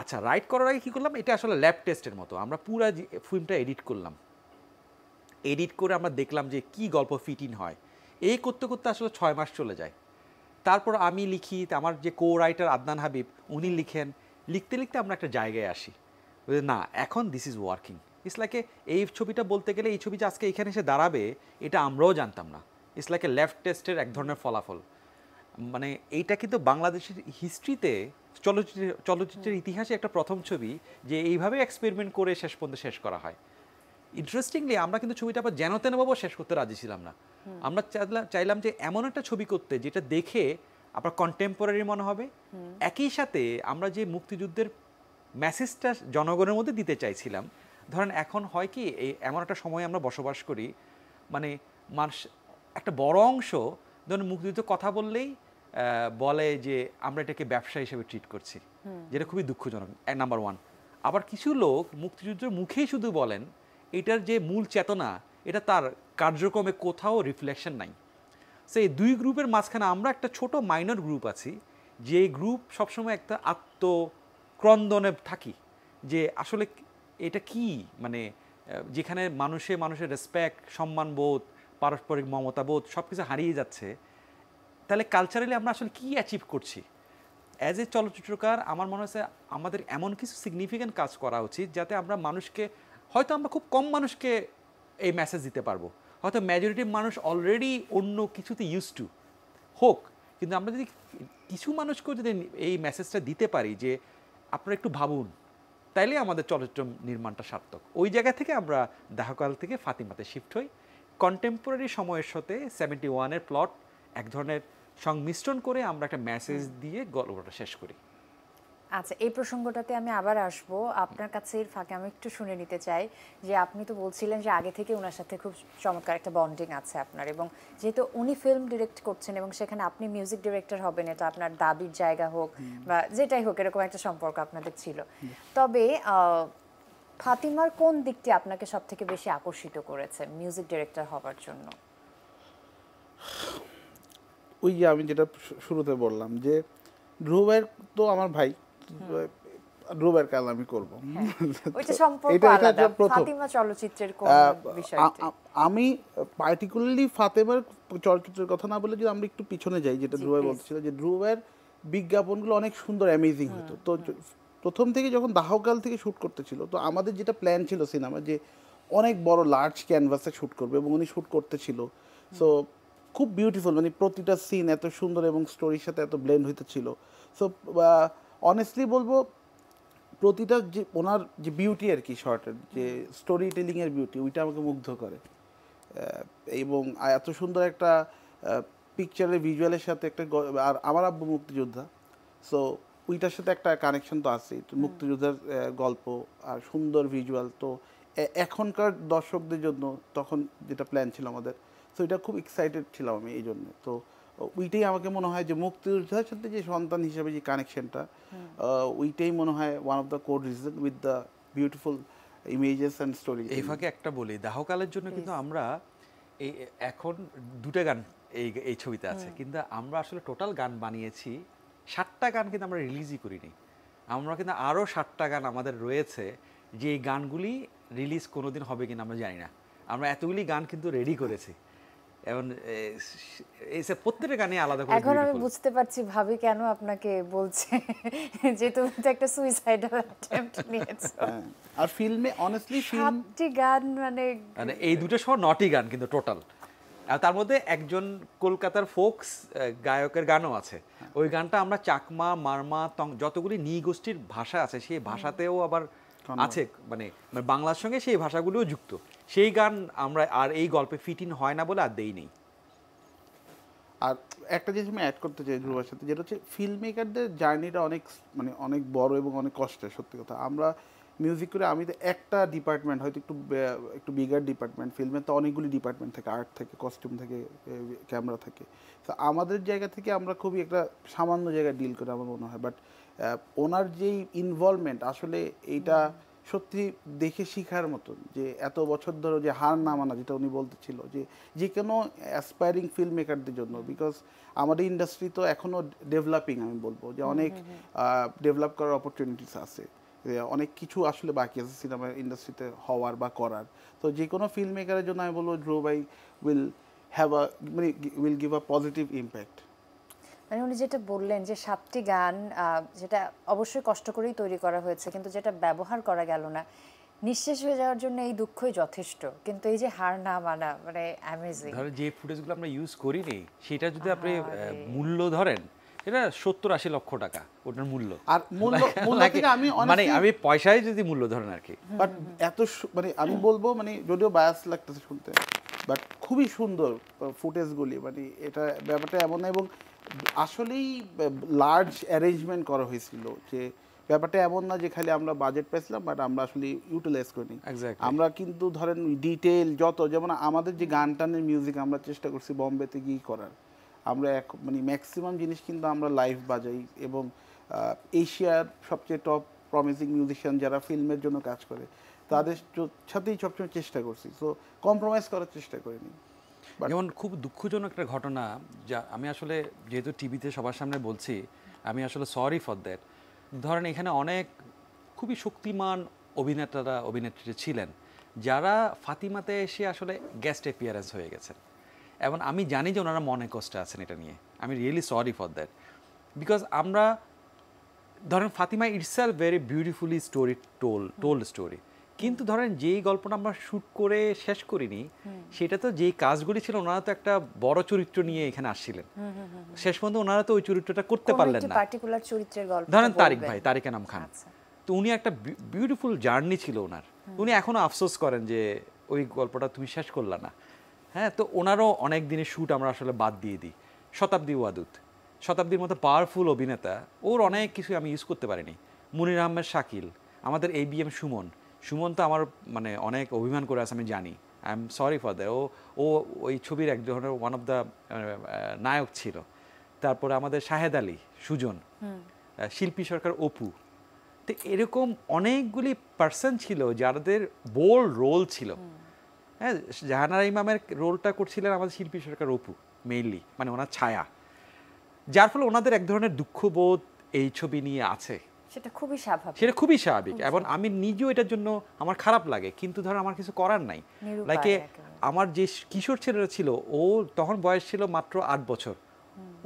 আচ্ছা, রাইট করার আগে কী করলাম, এটা আসলে ল্যাব টেস্টের মতো আমরা পুরো ফিল্মটা এডিট করলাম। এডিট করে আমরা দেখলাম যে কি গল্প ফিট ইন হয়। এই করতে করতে আসলে 6 মাস চলে যায়। তারপর আমি লিখি, আমার যে কো রাইটার আদনান হাবিব উনি লিখেন, লিখতে লিখতে আমরা একটা জায়গায় আসি, না এখন this is working. It's like এই ছবিটা বলতে গেলে এই ছবি যে আজকে এখানে এসে দাঁড়াবে এটা আমরাও জানতাম না। ইটস লাইক এ লেফট টেস্টের এক ধরনের ফলাফল। মানে এইটা কিন্তু বাংলাদেশের হিস্ট্রিতে চলচ্চিত্রের ইতিহাসে একটা প্রথম ছবি যে এইভাবে এক্সপেরিমেন্ট করে শেষ পর্যন্ত শেষ করা হয়। ইন্টারেস্টিংলি আমরা কিন্তু ছবিটা আবার যেন তেনভাবেও শেষ করতে রাজি ছিলাম না। আমরা চাইলাম যে এমন একটা ছবি করতে যেটা দেখে আপনার কন্টেম্পোরারি মনে হবে, একই সাথে আমরা যে মুক্তিযুদ্ধের মেসেজটা জনগণের মধ্যে দিতে চাইছিলাম। ধরেন এখন হয় কি, এমন একটা সময় আমরা বসবাস করি, মানে মানুষ একটা বড় অংশ ধরুন মুক্তিযুদ্ধের কথা বললেই বলে যে আমরা এটাকে ব্যবসা হিসেবে ট্রিট করছি, যেটা খুবই দুঃখজনক নাম্বার ওয়ান। আবার কিছু লোক মুক্তিযুদ্ধের মুখেই শুধু বলেন, এটার যে মূল চেতনা এটা তার কার্যক্রমে কোথাও রিফ্লেকশন নাই। সো এই দুই গ্রুপের মাঝখানে আমরা একটা ছোট মাইনর গ্রুপ আছি, যে গ্রুপ সবসময় একটা আত্মক্রন্দনে থাকি যে আসলে এটা কি, মানে যেখানে মানুষের রেসপেক্ট, সম্মানবোধ, পারস্পরিক মমতাবোধ সব কিছু হারিয়ে যাচ্ছে। তাহলে কালচারালি আমরা আসলে কি অ্যাচিভ করছি? অ্যাজ এ চলচ্চিত্রকার আমার মনে হচ্ছে আমাদের এমন কিছু সিগনিফিক্যান্ট কাজ করা উচিত যাতে আমরা মানুষকে, হয়তো আমরা খুব কম মানুষকে এই মেসেজ দিতে পারবো, হয়তো মেজরিটি মানুষ অলরেডি অন্য কিছুতে ইউজ টু হোক, কিন্তু আমরা যদি কিছু মানুষকেও যদি এই মেসেজটা দিতে পারি যে আপনারা একটু ভাবুন, তাইলে আমাদের চলচ্চিত্র নির্মাণটা সার্থক। ওই জায়গা থেকে আমরা দাহকাল থেকে ফাতিমাতে শিফট হই। কন্টেম্পোরারি সময়ের সাথে 71-এর প্লট এক ধরনের সংমিশ্রণ করে আমরা একটা মেসেজ দিয়ে গল্পটা শেষ করি। আচ্ছা, এই প্রসঙ্গটাতে আমি আবার আসব। আপনার কাছে এর ফাঁকে আমি একটু শুনে নিতে চাই যে আপনি তো বলছিলেন যে আগে থেকে ওনার সাথে খুব চমৎকার একটা বন্ডিং আছে আপনার, এবং যেহেতু উনি ফিল্ম ডিরেক্ট করছেন এবং সেখানে আপনি মিউজিক ডিরেক্টর হবেন, এটা আপনার দাবির জায়গা হোক বা যেটাই হোক, এরকম একটা সম্পর্ক আপনাদের ছিল। তবে ফাতিমার কোন দিকটি আপনাকে সব থেকে বেশি আকর্ষিত করেছে মিউজিক ডিরেক্টর হবার জন্য? ওই যে আমি যেটা শুরুতে বললাম যে ধ্রুবের তো আমার ভাই, ধ্রুবের কাজ আমি করবো, ওইটা সম্পর্ক আলাদা। ফাতিমা চলচ্চিত্রের কোন বিষয়টি? আমি পার্টিকুলারলি ফাতেমার চলচ্চিত্রের কথা না বলে যদি আমরা একটু পিছনে যাই, যেটা ধ্রুবের বলতেছিল যে ধ্রুবের বিজ্ঞাপনগুলো অনেক সুন্দর, অ্যামেজিং হতো। তো প্রথম থেকে যখন দাহকাল থেকে শ্যুট করতেছিল, তো আমাদের যেটা প্ল্যান ছিল সিনেমা যে অনেক বড় লার্জ ক্যানভাসে শ্যুট করবে, এবং উনি শ্যুট করতেছিল। সো খুব বিউটিফুল, মানে প্রতিটা সিন এত সুন্দর এবং স্টোরির সাথে এত ব্লেন্ড হইতেছিল। সো অনেস্টলি বলবো, প্রতিটা যে ওনার যে বিউটি আর কি, শর্টের যে স্টোরি টেলিংয়ের বিউটি, ওইটা আমাকে মুগ্ধ করে। এবং এত সুন্দর একটা পিকচারের ভিজুয়ালের সাথে একটা, আর আমার আব্বু মুক্তিযোদ্ধা, সো ওইটার সাথে একটা কানেকশন তো আছে, মুক্তিযোদ্ধার গল্প আর সুন্দর ভিজুয়াল। তো এখনকার দর্শকদের জন্য তখন যেটা প্ল্যান ছিল আমাদের, সো এটা খুব এক্সাইটেড ছিলাম আমি এই জন্য। তো ওইটাই আমাকে মনে হয় যে মুক্তিযোদ্ধার সাথে যে সন্তান হিসেবে যে কানেকশনটা, ওইটাই মনে হয় one of the core reason with the beautiful images and story. এই ফাঁকে একটা বলি, দাহকালের জন্য কিন্তু আমরা এখন 2টা গান এই ছবিতে আছে, কিন্তু আমরা আসলে টোটাল গান বানিয়েছি 7টা গান, কিন্তু আমরা রিলিজই করিনি। আমরা কিন্তু আরও 7টা গান আমাদের রয়েছে, যে এই গানগুলি রিলিজ কোনোদিন হবে কিনা আমরা জানি না। আমরা এতগুলি গান কিন্তু রেডি করেছি, এবং এই প্রত্যেকটা গানে আলাদা করে। এখন আমি বুঝতে পারছি ভাবি কেন আপনাকে বলছে যে তুমি তো একটা সুইসাইডাল অ্যাটেম্প্ট নিয়েছো। আর ফিল্মে অনেস্টলি 7টি গান, মানে এই দুটো সহ 9টি গান কিন্তু টোটাল। আর তার মধ্যে একজন কলকাতার ফোকস গায়কের গানও আছে। ওই গানটা আমরা চাকমা, মারমা, যতগুলি নৃগোষ্ঠীর ভাষা আছে সেই ভাষাতেও আবার আছে, মানে বাংলার সঙ্গে সেই ভাষাগুলোও যুক্ত। সেই গান আমরা আর এই গল্পে ফিট ইন হয় না বলে আর দেই নেই। আর একটা জিনিস আমি অ্যাড করতে চাই ধ্রুবের সাথে, যেটা হচ্ছে ফিল্ম মেকারদের জার্নিটা অনেক, মানে অনেক বড় এবং অনেক কষ্টের। সত্যি কথা, আমরা মিউজিক করে আমি তো একটা ডিপার্টমেন্ট হয়তো একটু বিগার ডিপার্টমেন্ট, ফিল্মে তো অনেকগুলি ডিপার্টমেন্ট থাকে, আর্ট থেকে, কস্টিউম থেকে, ক্যামেরা থেকে। তো আমাদের জায়গা থেকে আমরা খুবই একটা সামান্য জায়গায় ডিল করে আমার মনে হয়, বাট ওনার যেই ইনভলভমেন্ট আসলে এইটা সত্যি দেখে শিখার মতন, যে এত বছর ধরে যে হার না মানা, যেটা উনি বলতেছিল যে কোনো অ্যাসপায়ারিং ফিল্ম মেকারদের জন্য, বিকজ আমাদের ইন্ডাস্ট্রি তো এখনও ডেভেলপিং, আমি বলবো যে অনেক ডেভেলপ করার অপরচুনিটিস আছে, অনেক কিছু আসলে বাকি আছে সিনেমা ইন্ডাস্ট্রিতে হওয়ার বা করার। তো যে কোনো ফিল্ম মেকারের জন্য আমি বলবো ধ্রুব ভাই উইল হ্যাভ আ মানে will give a positive impact. মানে উনি যেটা বললেন যে 7টি গান, যেটা অবশ্যই কষ্ট করেই তৈরি করা হয়েছে, কিন্তু যেটা ব্যবহার করা গেল না, নিঃশেষ হয়ে যাওয়ার জন্য এই দুঃখই যথেষ্ট। কিন্তু এই যে হার না মানা, মানে অ্যামেজিং। ধরেন যে ফুটেজগুলো আমরা ইউজ করিনি সেটা যদি আপনি মূল্য ধরেন, এটা 70-80 লক্ষ টাকা ওটার মূল্য। আর মূল্য থেকে আমি মানে আমি পয়সায় যদি মূল্য ধরেন আর কি, বাট এত মানে আমি বলবো মানে যদিও বায়াস লাগতেছে শুনতে, বাট খুবই সুন্দর ফুটেজগুলি, মানে এটা ব্যাপারটা এমন না, এবং আসলেই লার্জ অ্যারেঞ্জমেন্ট করা হয়েছিল, যে ব্যাপারটা এমন না যে খালি আমরা বাজেট পেয়েছিলাম বাট আমরা আসলে ইউটিলাইজ করিনি। আমরা কিন্তু ধরেন ডিটেল যত, যেমন আমাদের যে গান টানের মিউজিক আমরা চেষ্টা করছি বম্বেতে গিয়ে করার, আমরা মানে ম্যাক্সিমাম জিনিস কিন্তু আমরা লাইভ বাজাই, এবং এশিয়ার সবচেয়ে টপ প্রমিসিং মিউজিশিয়ান যারা ফিল্মের জন্য কাজ করে তাদের সাথেই সবসময় চেষ্টা করছি, সো কম্প্রোমাইজ করার চেষ্টা করিনি। যেমন খুব দুঃখজনক একটা ঘটনা, যা আমি আসলে যেহেতু টিভিতে সবার সামনে বলছি, আমি আসলে সরি ফর দ্যাট। ধরেন এখানে অনেক খুবই শক্তিমান অভিনেত্রীরা ছিলেন যারা ফাতিমাতে এসে আসলে গেস্ট অ্যাপিয়ারেন্স হয়ে গেছেন, এবং আমি জানি যে ওনারা মনে কষ্টে আছেন এটা নিয়ে। আমি really sorry for that, because আমরা ধরেন Fatima itself very beautifully told story, কিন্তু ধরেন যেই গল্পটা আমরা শ্যুট করে শেষ করিনি, সেটা তো যেই কাজগুলি ছিল, ওনারা তো একটা বড় চরিত্র নিয়ে এখানে আসছিলেন, শেষ পর্যন্ত ওনারা তো ওই চরিত্রটা করতে পারলেন না। পার্টিকুলার চরিত্রের গল্প ধরেন তারিক এনাম খান, তো উনি একটা বিউটিফুল জার্নি ছিল ওনার, উনি এখনো আফসোস করেন যে ওই গল্পটা তুমি শেষ করলা না। হ্যাঁ, তো ওনারও অনেক দিনের শ্যুট আমরা আসলে বাদ দিয়ে দিই। শতাব্দীর মতো পাওয়ারফুল অভিনেতা, ওর অনেক কিছু আমি ইউজ করতে পারিনি। মুনির আহমেদ শাকিল, আমাদের ABM সুমন তো আমার মানে অনেক অভিমান করে আছে, আমি জানি, I am sorry for that. ও ওই ছবির এক ধরনের ওয়ান অফ দ্য নায়ক ছিল। তারপরে আমাদের শাহেদ আলী সুজন, শিল্পী সরকার অপু, তো এরকম অনেকগুলি পার্সন ছিল যাদের বোল্ড রোল ছিল। হ্যাঁ, জাহানারা ইমামের রোলটা করছিলেন আমাদের শিল্পী সরকার অপু মেইনলি, মানে ওনার ছায়া, যার ফলে ওনাদের এক ধরনের দুঃখবোধ এই ছবি নিয়ে আছে। সেটা খুবই স্বাভাবিক, এবং আমি নিজেও এটার জন্য আমার খারাপ লাগে, কিন্তু ধর আমার কিছু করার নাই। লাইকে আমার যে কিশোর ছেলেরা ছিল, ও তখন বয়স ছিল মাত্র 8 বছর,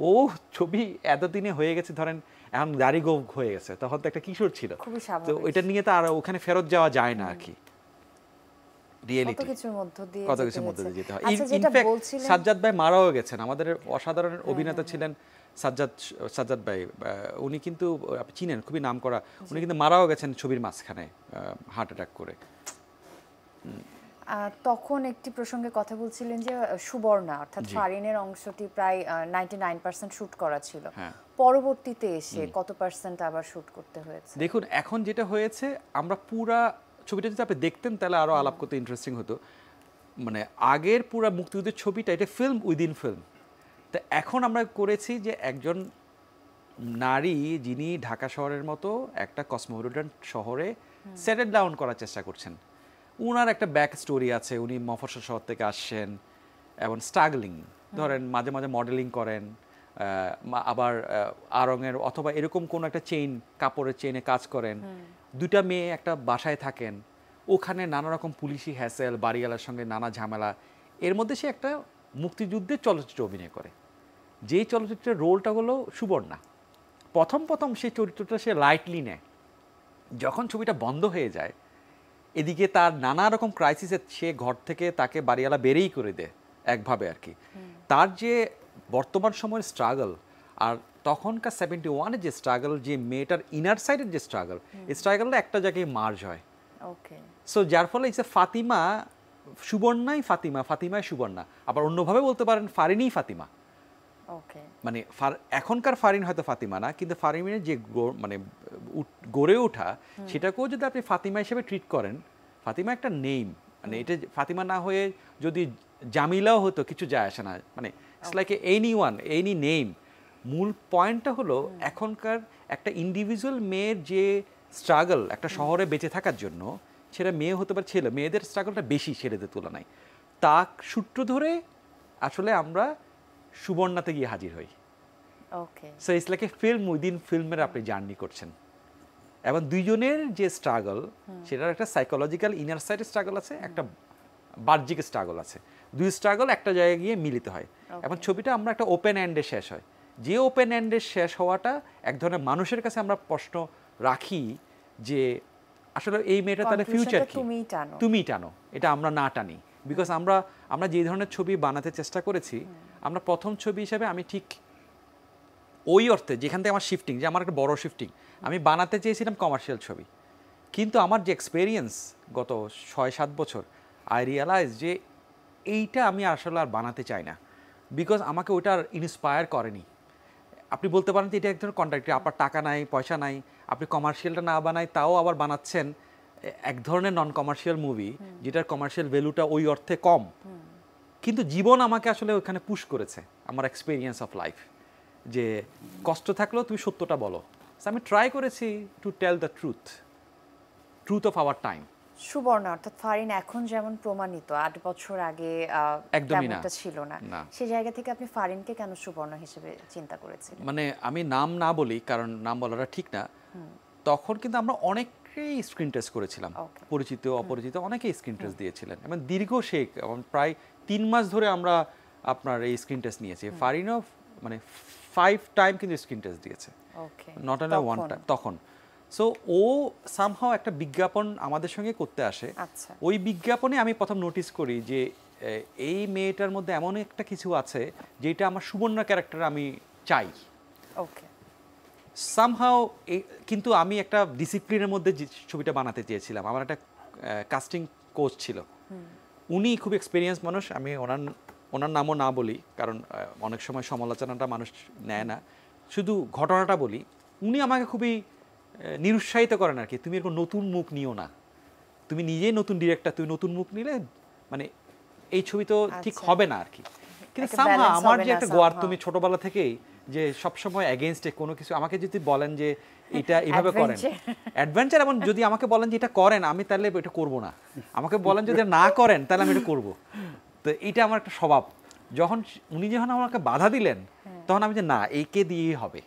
ও ছবি এতদিনে হয়ে গেছে, ধরেন এখন দাড়ি গোঁফ হয়ে গেছে, তখন তো একটা কিশোর ছিল, তো ওইটা নিয়ে তো আর ওখানে ফেরত যাওয়া যায় না আর কি। কত কিছুর মধ্য দিয়ে যেতে হয়। ইনফ্যাক্ট সাজ্জাদ ভাই মারাও গেছেন, আমাদের অসাধারণ অভিনেতা ছিলেন সাজ্জাদ ভাই, উনি কিন্তু আপনি চিনেন, খুবই নামকরা, উনি কিন্তু মারাও গেছেন ছবির মাঝখানে হার্ট অ্যাটাক করে। তখন একটি প্রসঙ্গে কথা বলছিলেন যে সুবর্ণা অর্থাৎ ফারিনের অংশটি প্রায় 99% শুট করা ছিল, পরবর্তীতে এসে কত পার্সেন্ট আবার শুট করতে হয়েছে? দেখুন এখন যেটা হয়েছে, আমরা পুরা ছবিটা যদি আপনি দেখতেন তাহলে আরো আলাপ করতে ইন্টারেস্টিং হতো। মানে আগের পুরা মুক্তিযুদ্ধের ছবিটা এটা ফিল্ম উইদিন ফিল্ম, তো এখন আমরা করেছি যে একজন নারী যিনি ঢাকা শহরের মতো একটা কসমোপলিটন শহরে সেটেল ডাউন করার চেষ্টা করছেন, উনার একটা ব্যাক স্টোরি আছে, উনি মফস্বল শহর থেকে আসছেন এবং স্ট্রাগলিং, ধরেন মাঝে মাঝে মডেলিং করেন, আবার আড়ংয়ের অথবা এরকম কোনো একটা কাপড়ের চেইনে কাজ করেন, দুটা মেয়ে একটা বাসায় থাকেন, ওখানে নানা রকম পুলিশি হ্যাসেল, বাড়িওয়ালার সঙ্গে নানা ঝামেলা, এর মধ্যে সে একটা মুক্তিযুদ্ধের চলচ্চিত্র অভিনয় করে। যেই চলচ্চিত্রের রোলটা হলো সুবর্ণা, প্রথম সেই চরিত্রটা সে লাইটলি নেয়, যখন ছবিটা বন্ধ হয়ে যায়, এদিকে তার নানা রকম ক্রাইসিসে সে ঘর থেকে তাকে বাড়িওয়ালা বেরেই করে দেয় একভাবে আর কি। তার যে বর্তমান সময়ের স্ট্রাগল আর তখনকার 71-এর যে স্ট্রাগল, যে মেয়েটার ইনার সাইডের যে স্ট্রাগল, এই স্ট্রাগলটা একটা জায়গায় মার্জ হয়। সো যার ফলে ফাতিমা সুবর্ণাই ফাতিমায় সুবর্ণা, আবার অন্যভাবে বলতে পারেন ফারিনই ফাতিমা। ওকে, মানে এখনকার ফারিন হয়তো ফাতিমা না, কিন্তু ফারিনের যে মানে গড়ে ওঠা সেটাকেও যদি আপনি ফাতিমা হিসেবে ট্রিট করেন, ফাতিমা একটা নেম, মানে এটা ফাতিমা না হয়ে যদি জামিলাও হতো কিছু যায় আসে না, মানে it's like any one any name. মূল পয়েন্টটা হলো এখনকার একটা ইন্ডিভিজুয়াল মেয়ের যে স্ট্রাগল একটা শহরে বেঁচে থাকার জন্য, সেটা মেয়ে হতে পারে ছেলে, মেয়েদের স্ট্রাগলটা বেশি ছেলেদের তুলনায়। তা সূত্র ধরে আসলে আমরা সুবর্ণাতে গিয়ে হাজির হই। Okay, so it's like a film within ফিল্মের আপনি জার্নি করছেন, এবং দুইজনের যে স্ট্রাগল সেটার একটা সাইকোলজিক্যাল ইনার সাইড স্ট্রাগল আছে, একটা বাহ্যিক স্ট্রাগল আছে, দুই স্ট্রাগল একটা জায়গায় গিয়ে মিলিত হয়। এবং ছবিটা আমরা একটা ওপেন এন্ডে শেষ হয়, যে ওপেন এন্ডে শেষ হওয়াটা এক ধরনের মানুষের কাছে আমরা প্রশ্ন রাখি যে আসলে এই মেয়েটা তাহলে ফিউচার কি, তুমি টানো, এটা আমরা না টানি। বিকজ আমরা যে ধরনের ছবি বানাতে চেষ্টা করেছি, আমরা প্রথম ছবি হিসেবে আমি ঠিক ওই অর্থে যেখান থেকে আমার শিফটিং, যে আমার একটা বড় শিফটিং, আমি বানাতে চেয়েছিলাম কমার্শিয়াল ছবি, কিন্তু আমার যে এক্সপেরিয়েন্স গত 6-7 বছর, আই রিয়ালাইজ যে এইটা আমি আসলে আর বানাতে চাই না, বিকজ আমাকে ওইটা আর ইন্সপায়ার করেনি। আপনি বলতে পারেন যে এটা এক ধরনের কন্ট্রাক্ট, আপনার টাকা নাই, পয়সা নাই, আপনি কমার্শিয়ালটা না বানাই তাও আবার বানাচ্ছেন এক ধরনের নন কমার্শিয়াল মুভি, যেটার কমার্শিয়াল ভ্যালুটা ওই অর্থে কম। কিন্তু জীবন আমাকে আসলে ওখানে পুশ করেছে, আমার এক্সপেরিয়েন্স অফ লাইফ, যে কষ্ট থাকলেও তুমি সত্যটা বলো। আমি ট্রাই করেছি to tell the truth of our time. Subarna অর্থাৎ ফারিন এখন যেমন প্রমাণিত, 8 বছর আগে তেমনটা ছিল না, সেই জায়গা থেকে আপনি ফারিনকে কেন সুবর্ণা হিসেবে চিন্তা করেছিলেন? মানে আমি নাম না বলি, কারণ নাম বলাটা ঠিক না। তখন কিন্তু আমরা অনেকেই স্ক্রিন টেস্ট করেছিলাম, পরিচিত অপরিচিত অনেকেই স্ক্রিন টেস্ট দিয়েছিলেন, এবং দীর্ঘ শেখ প্রায় 3 মাস ধরে আমরা আপনার এই স্ক্রিন টেস্ট নিয়েছি। ফারিনও মানে 5 টাইম কিন্তু স্ক্রিন টেস্ট দিয়েছে, নট অনলি 1 টাইম তখন। সো ও সামহাও একটা বিজ্ঞাপন আমাদের সঙ্গে করতে আসে। ওই বিজ্ঞাপনে আমি প্রথম নোটিস করি যে এই মেয়েটার মধ্যে এমন একটা কিছু আছে যেটা আমার সুবর্ণা ক্যারেক্টার আমি চাই। সামহাও কিন্তু আমি একটা ডিসিপ্লিনের মধ্যে ছবিটা বানাতে চেয়েছিলাম। আমার একটা কাস্টিং কোচ ছিল, উনি খুব এক্সপিরিয়েন্স মানুষ, আমি ওনার নামও না বলি কারণ অনেক সময় সমালোচনাটা মানুষ নেয় না, শুধু ঘটনাটা বলি। উনি আমাকে খুবই নিরুৎসাহিত করেন আর কি, তুমি এরকম নতুন মুখ নিও না, তুমি নিজেই নতুন ডিরেক্টর, তুমি নতুন মুখ নিলে মানে এই ছবি তো ঠিক হবে না আর কি। কিন্তু সামহাও আমার যে একটা গোয়ার, তুমি ছোটবেলা থেকেই যে সবসময় এগেইনস্টে কোনো কিছু, আমাকে যদি বলেন যে এটা এইভাবে করেন অ্যাডভেঞ্চার, এবং যদি আমাকে বলেন যে এটা করেন, আমি তাহলে এটা করব না, আমাকে বলেন যদি না করেন তাহলে আমি এটা করব। তো এইটা আমার একটা স্বভাব। উনি যখন আমাকে বাধা দিলেন, তখন আমি যে না, একে দিয়েই হবে,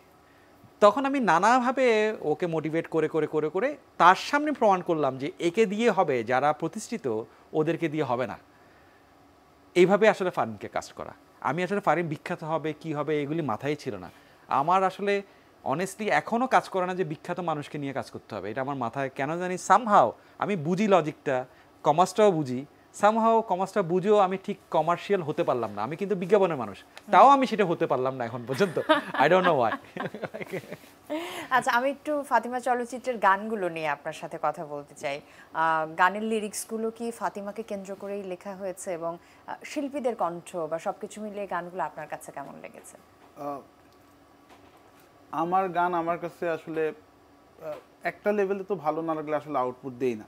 তখন আমি নানাভাবে ওকে মোটিভেট করে করে করে করে তার সামনে প্রমাণ করলাম যে একে দিয়ে হবে, যারা প্রতিষ্ঠিত ওদেরকে দিয়ে হবে না। এইভাবে আসলে ফারিনকে কাস্ট করা। আমি আসলে ফারিন বিখ্যাত হবে কি হবে এগুলি মাথায় ছিল না আমার। আসলে অনেস্টলি এখনও কাজ করে না যে বিখ্যাত মানুষকে নিয়ে কাজ করতে হবে, এটা আমার মাথায় কেন জানি সামহাও আমি বুঝি লজিকটা, কমার্সটাও বুঝি, সামহাও কমার্সটা বুঝেও আমি ঠিক কমার্শিয়াল হতে পারলাম না। আমি কিন্তু বিজ্ঞাপনের মানুষ, তাও আমি সেটা হতে পারলাম না এখন পর্যন্ত। I don't know Y. আচ্ছা, আমি একটু ফাতিমা চলচ্চিত্রের গানগুলো নিয়ে আপনার সাথে কথা বলতে চাই। গানের লিরিক্সগুলো কি ফাতিমাকে কেন্দ্র করেই লেখা হয়েছে, এবং শিল্পীদের কণ্ঠ বা সবকিছু মিলিয়ে গানগুলো আপনার কাছে কেমন লেগেছে? আমার গান আমার কাছে আসলে একটা লেভেলে তো ভালো না লাগলে আসলে আউটপুট দেই না।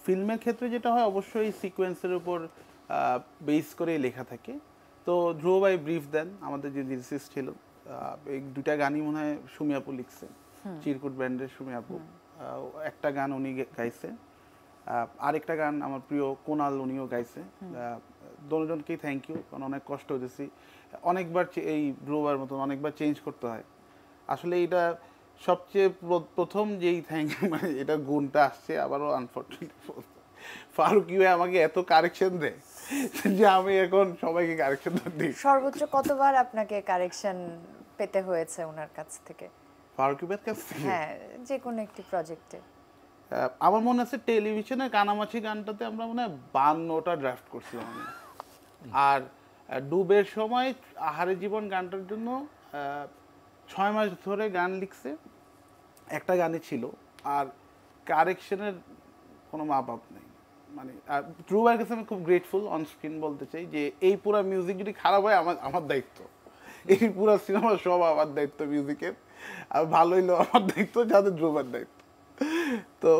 ফিল্মের ক্ষেত্রে যেটা হয় অবশ্যই সিকোয়েন্সের উপর বেস করে লেখা থাকে। তো ধ্রুব ভাই ব্রিফ দেন, আমাদের যে লিরিসিস্ট ছিল, এই দুটা গানই মনে হয় সুমি আপু লিখছে, চিরকুট ব্যান্ডের সুমি আপু। একটা গান উনি গাইছে, আরেকটা গান আমার প্রিয় কোনাল উনিও গাইছে। দুজনকেই থ্যাংক ইউ, কারণ অনেক কষ্ট হয়েছি অনেকবার, এই ধ্রুবার মতন অনেকবার চেঞ্জ করতে হয়। আসলে এটা সবচেয়ে প্রথম যেই থ্যাংক ইউ, মানে এটা গুণটা আসছে আবারও আনফর্চুনেটলি ফারুক ইউ আমাকে এত কারেকশন দেয় যে আমি এখন সবাইকে কারেকশন দিই। সর্বোচ্চ কতবার আপনাকে কারেকশন পেতে হয়েছে ওনার কাছ থেকে? ফারুক ইউবের কাছ থেকে? হ্যাঁ, যে কোনো একটি প্রজেক্টে। আমার মনে আছে টেলিভিশনে কানামাছি গানটাতে আমরা মনে হয় 52টা ড্রাফট করছিলাম আমি। আর ডুবের সময় আহারে জীবন গানটার জন্য 6 মাস ধরে গান লিখছে, একটা গানই ছিল, আর কারেকশনের কোনো মা বাপ নেই। মানে ধ্রুবের কাছে আমি খুব গ্রেটফুল অন স্ক্রিন বলতে চাই যে এই পুরো মিউজিক যদি খারাপ হয় আমার দায়িত্ব, এই পুরো সিনেমা সব আমার দায়িত্ব মিউজিকের, আর ভালো হইলো আমার দায়িত্ব, যাদের ধ্রুবের দায়িত্ব। তো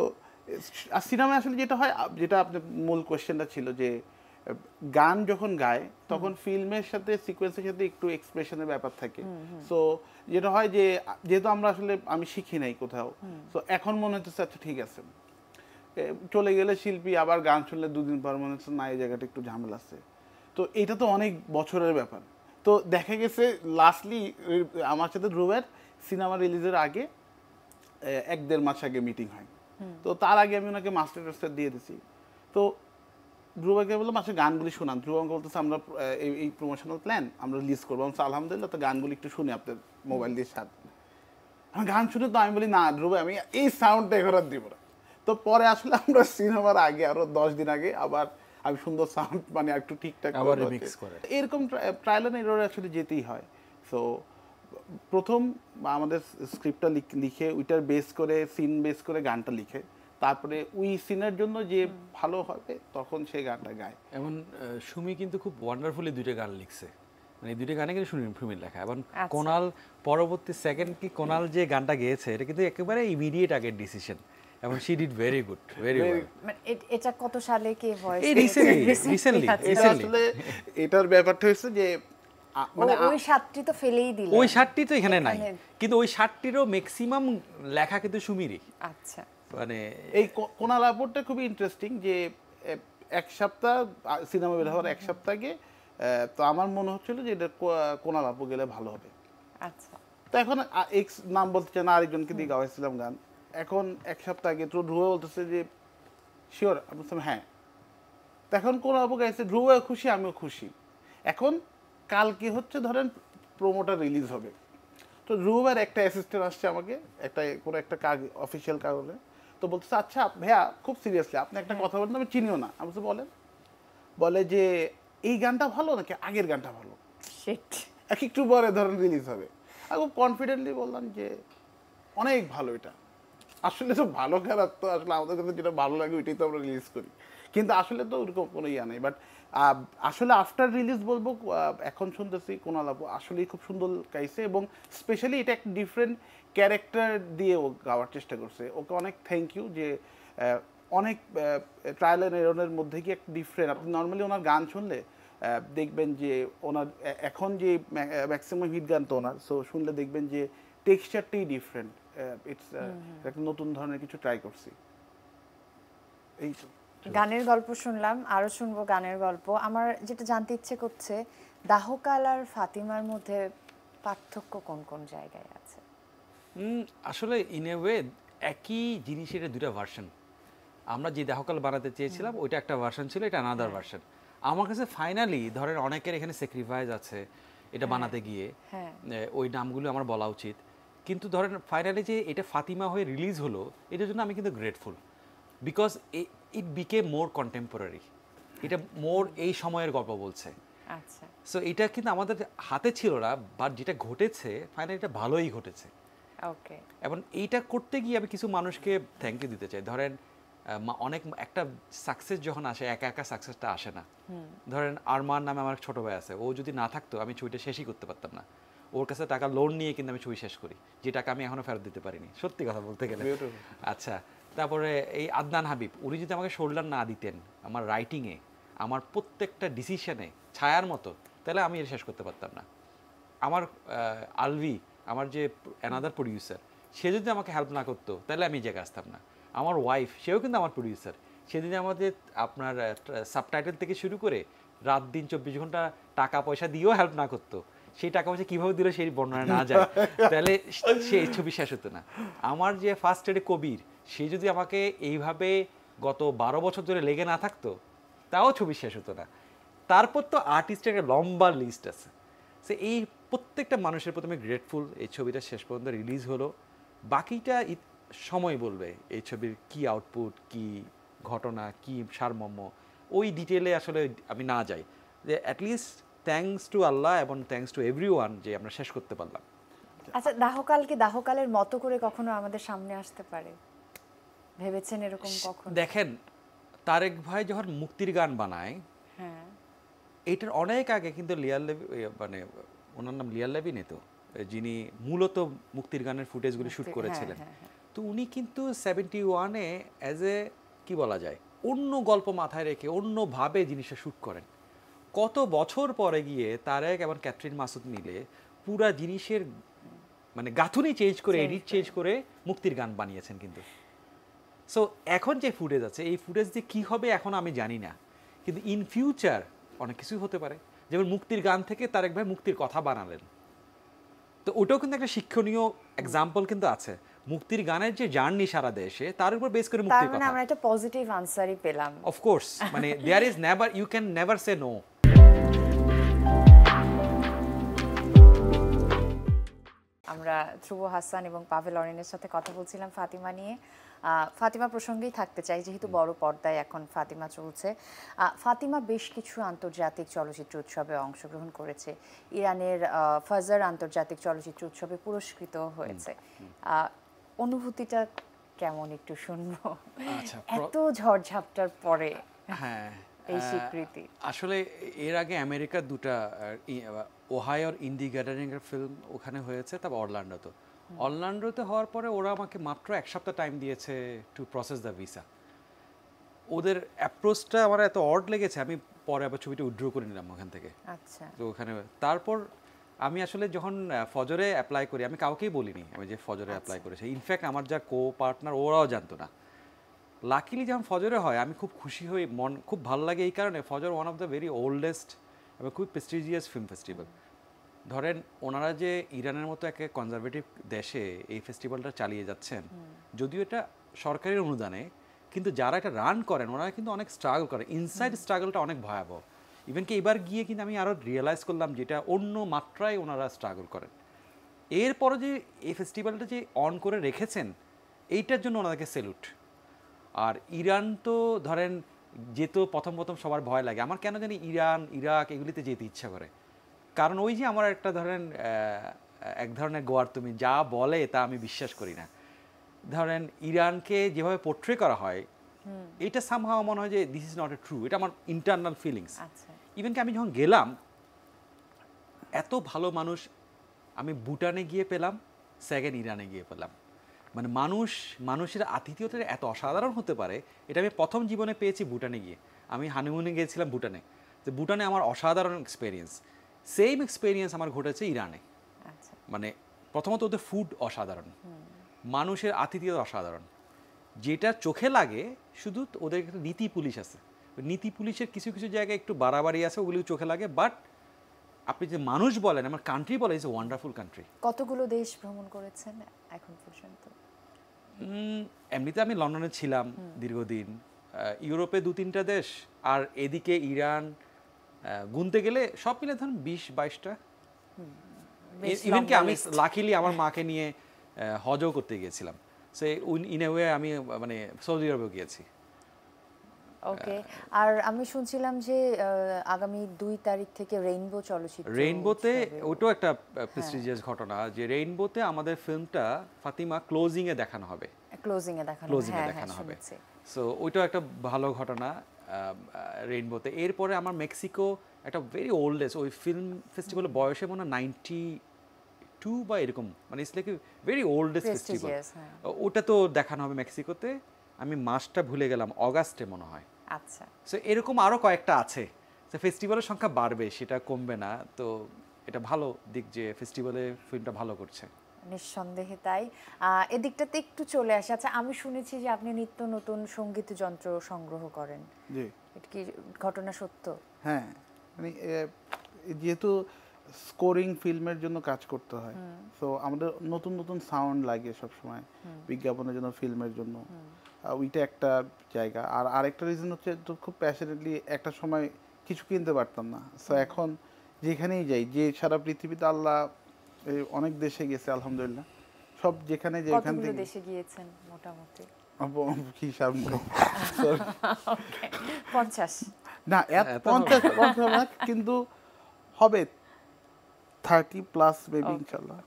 সিনেমায় আসলে যেটা হয়, যেটা আপনার মূল কোয়েশ্চেনটা ছিল যে গান যখন গায় তখন ফিল্মের সাথে সিকোয়েন্সের সাথে একটু এক্সপ্রেশনের ব্যাপার থাকে। সো যেটা হয় যে যেহেতু আমরা আসলে আমি শিখি নাই কোথাও, তো এখন মনে হচ্ছে আচ্ছা ঠিক আছে, চলে গেলে শিল্পী আবার গান শুনলে দুদিন পর মনে হচ্ছে না এই জায়গাটা একটু ঝামেলা আছে। তো এটা তো অনেক বছরের ব্যাপার। তো দেখা গেছে লাস্টলি আমার সাথে ধ্রুবের সিনেমা রিলিজের আগে 1-1.5 মাস আগে মিটিং হয়। তো তার আগে আমি ওনাকে মাস্টার টাস্টার দিয়ে দিছি। তো ধ্রুবকে বললাম আসলে গানগুলি শোনান। ধ্রুব আমাকে বলতেছে আমরা এই প্রমোশনাল প্ল্যান আমরা রিলিজ করবো। আমি আলহামদুলিল্লাহ, তো গানগুলি একটু শুনি আপনার মোবাইল দিয়ে সাথ। আমি গান শুনে তো আমি বলি না ধ্রুব আমি এই সাউন্ডটা এখন আর দিব না। তো পরে আসলে আমরা সিনেমার আগে আরো 10 দিন আগে আবার আমি সুন্দর সাউন্ড মানে একটু ঠিকঠাক আবার রিমিক্স করে এরকম ট্রায়াল এন্ড এরর আসলে যেতেই হয়। সো প্রথম আমাদের স্ক্রিপ্টটা লিখে ওইটার বেস করে সিন বেস করে গানটা লিখে, তারপরে ওই সিনের জন্য যে ভালো হবে তখন সেই গানটা গায়। এমন সুমি কিন্তু খুব ওয়ান্ডারফুলি 2টা গান লিখছে, মানে 2টা গানে কিন্তু সুমির লেখা। এবং কোনাল পরবর্তী সেকেন্ড কি কোনাল যে গানটা গেয়েছে এটা কিন্তু একেবারে ইমিডিয়েট আগের ডিসিশন, এবং she did very good, very well. মানে এটা কত সালে কে ভয়েস রিসেন্টলি আসলে এটার ব্যাপারটা হচ্ছে যে মানে ওই সাতটি তো ফেলেই দিলেন, ওই সাতটি তো এখানে নাই, কিন্তু ওই সাতটিরও ম্যাক্সিমাম লেখা কিন্তু সুমিরই। আচ্ছা, মানে এই কোনাল আপুরটা খুবই ইন্টারেস্টিং যে এক সপ্তাহ সিনেমা বের হওয়ার এক সপ্তাহ আগে তো আমার মনে হচ্ছিল যে এটা কোনাল আপু গেলে ভালো হবে। আচ্ছা, তো এখন এক্স নাম বলতে চাই না, আরেকজনকে দিয়ে গাওয়াইছিলাম গান। এখন এক সপ্তাহ আগে তো ধ্রুব বলতেছে যে শিওর, আমি বলছিলাম হ্যাঁ। তো এখন কোনাল আপু গাইছে, ধ্রুব খুশি, আমিও খুশি। এখন কালকে হচ্ছে ধরেন প্রোমোটার রিলিজ হবে, তো ধ্রুবের একটা অ্যাসিস্ট্যান্ট আসছে আমাকে একটা কোনো একটা অফিসিয়াল কাগজে, তো বলতেছে আচ্ছা ভাইয়া খুব সিরিয়াসলি আপনি একটা কথা বলেন, আমি চিনিও না। আমি বলছি বলেন। বলে যে এই গানটা ভালো নাকি আগের গানটা ভালো, শিট, একটু পরে ধরেন রিলিজ হবে। আমি খুব কনফিডেন্টলি বললাম যে অনেক ভালো এটা। আসলে তো ভালো খারাপ তো আসলে আমাদের কাছে যেটা ভালো লাগে ওইটাই তো আমরা রিলিজ করি, কিন্তু আসলে তো ওরকম কোনো ইয়া নেই। বাট আসলে আফটার রিলিজ বলবো এখন শুনতেছি কোনাল আপু আসলেই খুব সুন্দর গাইছে, এবং স্পেশালি এটা একটা ডিফারেন্ট ক্যারেক্টার দিয়ে ও গাওয়ার চেষ্টা করছে। ওকে অনেক থ্যাংক ইউ যে অনেক ট্রায়াল অ্যান্ড এররের মধ্যে কি একটা ডিফারেন্ট, আপনি নর্মালি ওনার গান শুনলে দেখবেন যে ওনার এখন যে ম্যাক্সিমাম হিট গান তো ওনার, সো শুনলে দেখবেন যে টেক্সচারটাই ডিফারেন্ট। ইটস একটা নতুন ধরনের কিছু ট্রাই করছি। এই তো গানের গল্প শুনলাম, আরো শুনবো গানের গল্প। আমার যেটা জানতে ইচ্ছে করছে, দাহকাল আর ফাতিমার মধ্যে পার্থক্য কোন কোন জায়গায় আছে? আসলে ইন এ ওয়ে একই জিনিসের 2টা ভার্সন। আমরা যে দাহকাল বানাতে চেয়েছিলাম ওইটা একটা ভার্সন ছিল, এটা আনাদার ভার্সন। আমার কাছে ফাইনালি ধরেন অনেকের এখানে স্যাক্রিফাইস আছে এটা বানাতে গিয়ে, ওই নামগুলো আমার বলা উচিত, কিন্তু ধরেন ফাইনালি যে এটা ফাতিমা হয়ে রিলিজ হলো এটার জন্য আমি কিন্তু grateful, because it became more contemporary, এটা মোর এই সময়ের গল্প বলছে। আচ্ছা, সো এটা কিন্তু আমাদের হাতে ছিল না, বাট যেটা ঘটেছে ফাইনালি এটা ভালোই ঘটেছে। ওকে, এবং এইটা করতে গিয়ে আমি কিছু মানুষকে থ্যাংক ইউ দিতে চাই। ধরেন অনেক একটা সাকসেস যখন আসে একা একা সাকসেসটা আসে না। ধরেন আরমান নামে আমার ছোট ভাই আছে, ও যদি না থাকতো আমি ছবিটা শেষই করতে পারতাম না। ওর কাছে টাকা লোন নিয়ে কিন্তু আমি ছবি শেষ করি, যে টাকা আমি এখনো ফেরত দিতে পারিনি, সত্যি কথা বলতে গেলে। আচ্ছা, তারপরে এই আদনান হাবিব, উনি যদি আমাকে শোল্ডার না দিতেন আমার রাইটিংয়ে, আমার প্রত্যেকটা ডিসিশনে ছায়ার মতো, তাহলে আমি এটা শেষ করতে পারতাম না। আমার আলভি, আমার যে অ্যানাদার প্রডিউসার, সে যদি আমাকে হেল্প না করতো তাহলে আমি এই জায়গায় আসতাম না। আমার ওয়াইফ, সেও কিন্তু আমার প্রডিউসার, সেদিন আমাদের আপনার সাবটাইটেল থেকে শুরু করে রাত দিন 24 ঘন্টা টাকা পয়সা দিয়েও হেল্প না করতো, সেই টাকা পয়সা কীভাবে দিল সেই বর্ণনা না যায়, তাহলে সেই ছবি শেষ হতো না। আমার যে ফার্স্ট এডে কবির, সে যদি আমাকে এইভাবে গত 12 বছর ধরে লেগে না থাকতো তাও ছবি শেষ হতো না। তারপর তো আর্টিস্টের একটা লম্বা লিস্ট আছে। সে এই প্রত্যেকটা মানুষের প্রথমে গ্রেটফুল, এই ছবিটা শেষ পর্যন্ত রিলিজ হলো। বাকিটা সময় বলবে এই ছবির কি আউটপুট, কি ঘটনা, কি সারমর্ম, ওই ডিটেলে আসলে আমি না যাই। যে অ্যাটলিস্ট থ্যাঙ্কস টু আল্লাহ এবং থ্যাঙ্কস টু এভরিওয়ান যে আমরা শেষ করতে পারলাম। আচ্ছা, দাহকাল কি দাহকালের মতো করে কখনো আমাদের সামনে আসতে পারে? ভেবেছেন এরকম কখনো? দেখেন তারেক ভাই যখন মুক্তির গান বানায়, হ্যাঁ এইটার অনেক আগে কিন্তু লিয়াল লেভি, মানে ওনার নাম লিয়াল লেভি নেই তো, যিনি মূলত মুক্তির গানের ফুটেজগুলি শ্যুট করেছিলেন, তো উনি কিন্তু 71-এ অ্যাজ এ কি বলা যায় অন্য গল্প মাথায় রেখে অন্যভাবে জিনিসটা শ্যুট করেন। কত বছর পরে গিয়ে তারেক এবং ক্যাথরিন মাসুদ মিলে পুরা জিনিসের মানে গাঁথুনি চেঞ্জ করে, এডিট চেঞ্জ করে মুক্তির গান বানিয়েছেন কিন্তু। সো এখন যে ফুটেজ আছে, এই ফুটেজ দিয়ে কী হবে এখন আমি জানি না, কিন্তু ইন ফিউচার অনেক কিছুই হতে পারে। যেমন মুক্তির গান থেকে তারেক ভাই মুক্তির কথা বানালেন, তো ওটাও কিন্তু একটা শিক্ষণীয় এক্সাম্পল কিন্তু আছে। মুক্তির গানের যে জার্নি সারা দেশে, তার উপর বেস করে মুক্তির কথা। আমরা একটা পজিটিভ আনসারই পেলাম। অফ কোর্স, মানে there is never, you can never say no. আমরা ধ্রুব হাসান এবং পাভেল অরিনের সাথে কথা বলছিলাম ফাতিমা নিয়ে। ফাতিমা প্রসঙ্গেই থাকতে চাই, যেহেতু বড় পর্দায় এখন ফাতিমা চলছে। ফাতিমা বেশ কিছু আন্তর্জাতিক চলচ্চিত্র উৎসবে অংশগ্রহণ করেছে, ইরানের ফাজার আন্তর্জাতিক চলচ্চিত্র উৎসবে পুরস্কৃত হয়েছে। অনুভূতিটা কেমন একটু শুনবো, এত ঝড়ঝাপটার পরে হ্যাঁ এই স্বীকৃতি। আসলে এর আগে আমেরিকার দুটা ওহাইওর ইন্ডি গ্যাদারিং এর ফিল্ম ওখানে হয়েছে, তারপর অরল্যান্ডোতে হওয়ার পরে ওরা আমাকে মাত্র 1 সপ্তাহ টাইম দিয়েছে টু প্রসেস দ্য ভিসা। ওদের অ্যাপ্রোচটা আমার এত অড লেগেছে, আমি পরে আবার ছবিটা উইথড্র করে নিলাম ওখান থেকে। আচ্ছা, তো ওখানে তারপর আমি আসলে যখন ফজরে অ্যাপ্লাই করি, আমি কাউকেই বলিনি আমি যে ফজরে অ্যাপ্লাই করেছি। ইনফ্যাক্ট আমার যা কো পার্টনার ওরাও জানতো না। লাকিলি যখন ফজরে হয় আমি খুব খুশি হই, মন খুব ভালো লাগে এই কারণে, ফজর one of the very oldest এবং খুব প্রেস্টিজিয়াস ফিল্ম ফেস্টিভ্যাল। ধরেন ওনারা যে ইরানের মতো একটা কনজারভেটিভ দেশে এই ফেস্টিভ্যালটা চালিয়ে যাচ্ছেন, যদিও এটা সরকারের অনুদানে, কিন্তু যারা এটা রান করেন ওনারা কিন্তু অনেক স্ট্রাগল করে, ইনসাইড স্ট্রাগলটা অনেক ভয়াবহ। ইভেন কি এবার গিয়ে কিন্তু আমি আরও রিয়েলাইজ করলাম যেটা অন্য মাত্রায় ওনারা স্ট্রাগল করেন। এরপরে যে এই ফেস্টিভ্যালটা যে অন করে রেখেছেন, এইটার জন্য ওনাদেরকে স্যালুট। আর ইরান তো ধরেন যেত প্রথম সবার ভয় লাগে, আমার কেন জানি ইরান ইরাক এগুলিতে যেতে ইচ্ছা করে, কারণ ওই যে আমার একটা ধরেন এক ধরনের গোয়ার তুমি যা বলে তা আমি বিশ্বাস করি না। ধরেন ইরানকে যেভাবে পোর্ট্রে করা হয়, এটা সামহাও মনে হয় যে this is not a true, এটা আমার ইন্টারনাল ফিলিংস। ইভেন কি আমি যখন গেলাম, এত ভালো মানুষ আমি ভুটানে গিয়ে পেলাম, সেকেন্ড ইরানে গিয়ে পেলাম। মানে মানুষের আতিথেয়তা এত অসাধারণ হতে পারে, এটা আমি প্রথম জীবনে পেয়েছি ভুটানে গিয়ে। আমি হানিমুনে গিয়েছিলাম ভুটানে, তো ভুটানে আমার অসাধারণ এক্সপিরিয়েন্স। সেম এক্সপিরিয়েন্স আমার ঘটেছে ইরানে। মানে প্রথমত ওদের ফুড অসাধারণ, মানুষের আতিথেয়তা অসাধারণ। যেটা চোখে লাগে শুধু ওদের একটা নীতি পুলিশ আছে, নীতি পুলিশের কিছু কিছু জায়গায় একটু বাড়াবাড়ি আছে, ওগুলো চোখে লাগে। বাট আপনি যে মানুষ বলেন, আমার কান্ট্রি বলে, ইজ এ ওয়ান্ডারফুল কান্ট্রি। কতগুলো দেশ ভ্রমণ করেছেন এখন পর্যন্ত? এমনিতে আমি লন্ডনে ছিলাম দীর্ঘদিন, ইউরোপে 2-3টা দেশ, আর এদিকে ইরান, গুনতে গেলে সব মিলে ধরুন 20-22টা। ইভেন কি আমি লাকিলি আমার মাকে নিয়ে হজও করতে গিয়েছিলাম, সে ইন এ ওয়ে আমি মানে সৌদি আরবেও গিয়েছি। ওকে, আর আমি শুনছিলাম যে আগামী 2 তারিখ থেকে রেইনবো চলচ্চিত্র, রেইনবোতে ওটাও একটা প্রেস্টিজিয়াস ঘটনা, যে রেইনবোতে আমাদের ফিল্মটা ফাতিমা ক্লোজিং এ দেখানো হবে, ক্লোজিং এ দেখানো হবে। সো ওইটাও একটা ভালো ঘটনা রেইনবোতে। এরপরে আমার মেক্সিকো একটা ভেরি ওল্ডেস্ট, ওই ফিল্ম ফেস্টিভ্যালের বয়সে মনে হয় 92 বা এরকম, মানে it's like very oldest festival. ওটা তো দেখানো হবে মেক্সিকোতে, আমি মাসটা ভুলে গেলাম, অগাস্টে মনে হয়। আচ্ছা, সো এরকম আরও কয়েকটা আছে। তো ফেস্টিভ্যালের সংখ্যা বাড়বে, সেটা কমবে না। তো এটা ভালো দিক যে ফেস্টিভ্যালে ফিল্মটা ভালো করছে। নিঃসন্দেহে তাই। এদিকটাতে একটু চলে আসে। আচ্ছা, আমি শুনেছি যে আপনি নিত্য নতুন সঙ্গীত যন্ত্র সংগ্রহ করেন, জি, এটা কি ঘটনা সত্য? হ্যাঁ, মানে যেহেতু স্কোরিং ফিল্মের জন্য কাজ করতে হয়, সো আমাদের নতুন নতুন সাউন্ড লাগে সবসময় বিজ্ঞাপনের জন্য, ফিল্মের জন্য। ওইটা একটা জায়গা। আর আরেকটা রিজন হচ্ছে, তো খুব প্যাশনেটলি একটা সময় কিছু কিনতে পারতাম না, সো এখন যেখানেই যাই, যে সারা পৃথিবীতে আল্লাহ অনেক দেশে গেছে আলহামদুলিল্লাহ, সব যেখানে যে এখান থেকে দেশে গিয়েছেন মোটামুটি হিসাব 50 না, 50 না, কিন্তু হবে 30+ মেবি ইনশাআল্লাহ।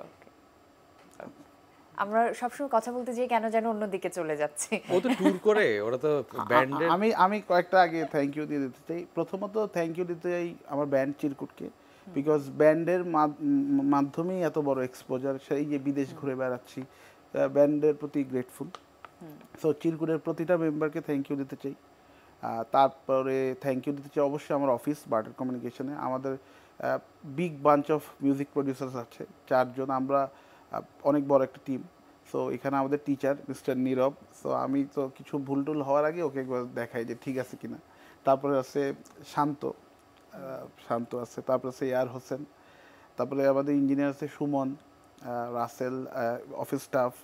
আমরা সবসময় কথা বলতে যেয়ে কেন যেন অন্যদিকে চলে যাচ্ছি। ও তো ট্যুর করে, ওরা তো ব্যান্ডের। আমি কয়েকটা আগে থ্যাংক ইউ দিয়ে দিতে চাই। প্রথমত থ্যাংক ইউ দিতে চাই আমার ব্যান্ড চিরকুটকে, বিকজ ব্যান্ডের মাধ্যমেই এত বড় এক্সপোজার, সেই যে বিদেশ ঘুরে বেড়াচ্ছি, ব্যান্ডের প্রতি গ্রেটফুল। সো চিরকুটের প্রতিটা মেম্বারকে থ্যাংক ইউ দিতে চাই। তারপরে থ্যাংক ইউ দিতে চাই অবশ্যই আমার অফিস বার্টার কমিউনিকেশনে। আমাদের big bunch of music producers আছে 4 জন, আমরা অনেক বড় একটা টিম। সো এখানে আমাদের টিচার মিস্টার নীরব, সো আমি তো কিছু ভুল টুল হওয়ার আগে ওকে একবার দেখাই যে ঠিক আছে কিনা। তারপরে আছে শান্ত আছে, তারপরে আছে এয়ার হোসেন, তারপরে আমাদের ইঞ্জিনিয়ার আছে সুমন, রাসেল, অফিস স্টাফ,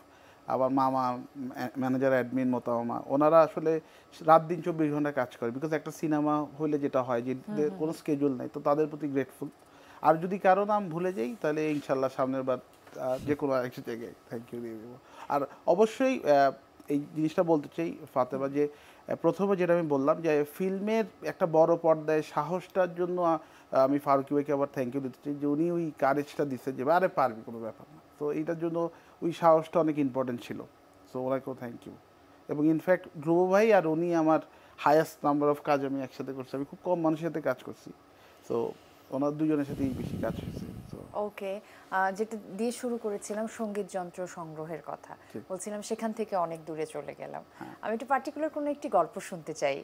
আবার মামা ম্যানেজার অ্যাডমিন মামা। ওনারা আসলে রাত দিন 24 ঘন্টা কাজ করে, বিকজ একটা সিনেমা হইলে যেটা হয় যে কোনো স্কেজুল নাই, তো তাদের প্রতি গ্রেটফুল। আর যদি কারো নাম ভুলে যাই তাহলে ইনশাল্লাহ সামনের বার যে কোনো একটা জায়গায় থ্যাংক ইউ দিয়ে দেবো। আর অবশ্যই এই জিনিসটা বলতে চাই ফাতেমা, যে প্রথমে যেটা আমি বললাম যে ফিল্মের একটা বড় পর্দায় সাহসটার জন্য আমি ফারুকী ভাইকে আবার থ্যাংক ইউ দিতে চাই, যে উনি ওই কারেজটা দিচ্ছে যে আরে পারবি, কোনো ব্যাপার না। তো এইটার জন্য ওই সাহসটা অনেক ইম্পর্টেন্ট ছিল। সো ওনাকেও থ্যাংক ইউ। এবং ইনফ্যাক্ট ধ্রুব ভাই আর উনি আমার হায়েস্ট নাম্বার অফ কাজ আমি একসাথে করছি, আমি খুব কম মানুষের সাথে কাজ করছি। সো ওনার দুজনের সাথেই বেশি কাজ হয়েছে। ওকে, যেটা দিয়ে শুরু করেছিলাম সঙ্গীত যন্ত্র সংগ্রহের কথা, বলছিলাম সেখান থেকে অনেক দূরে চলে গেলাম। আমি একটু পার্টিকুলার কোনো একটি গল্প শুনতে চাই।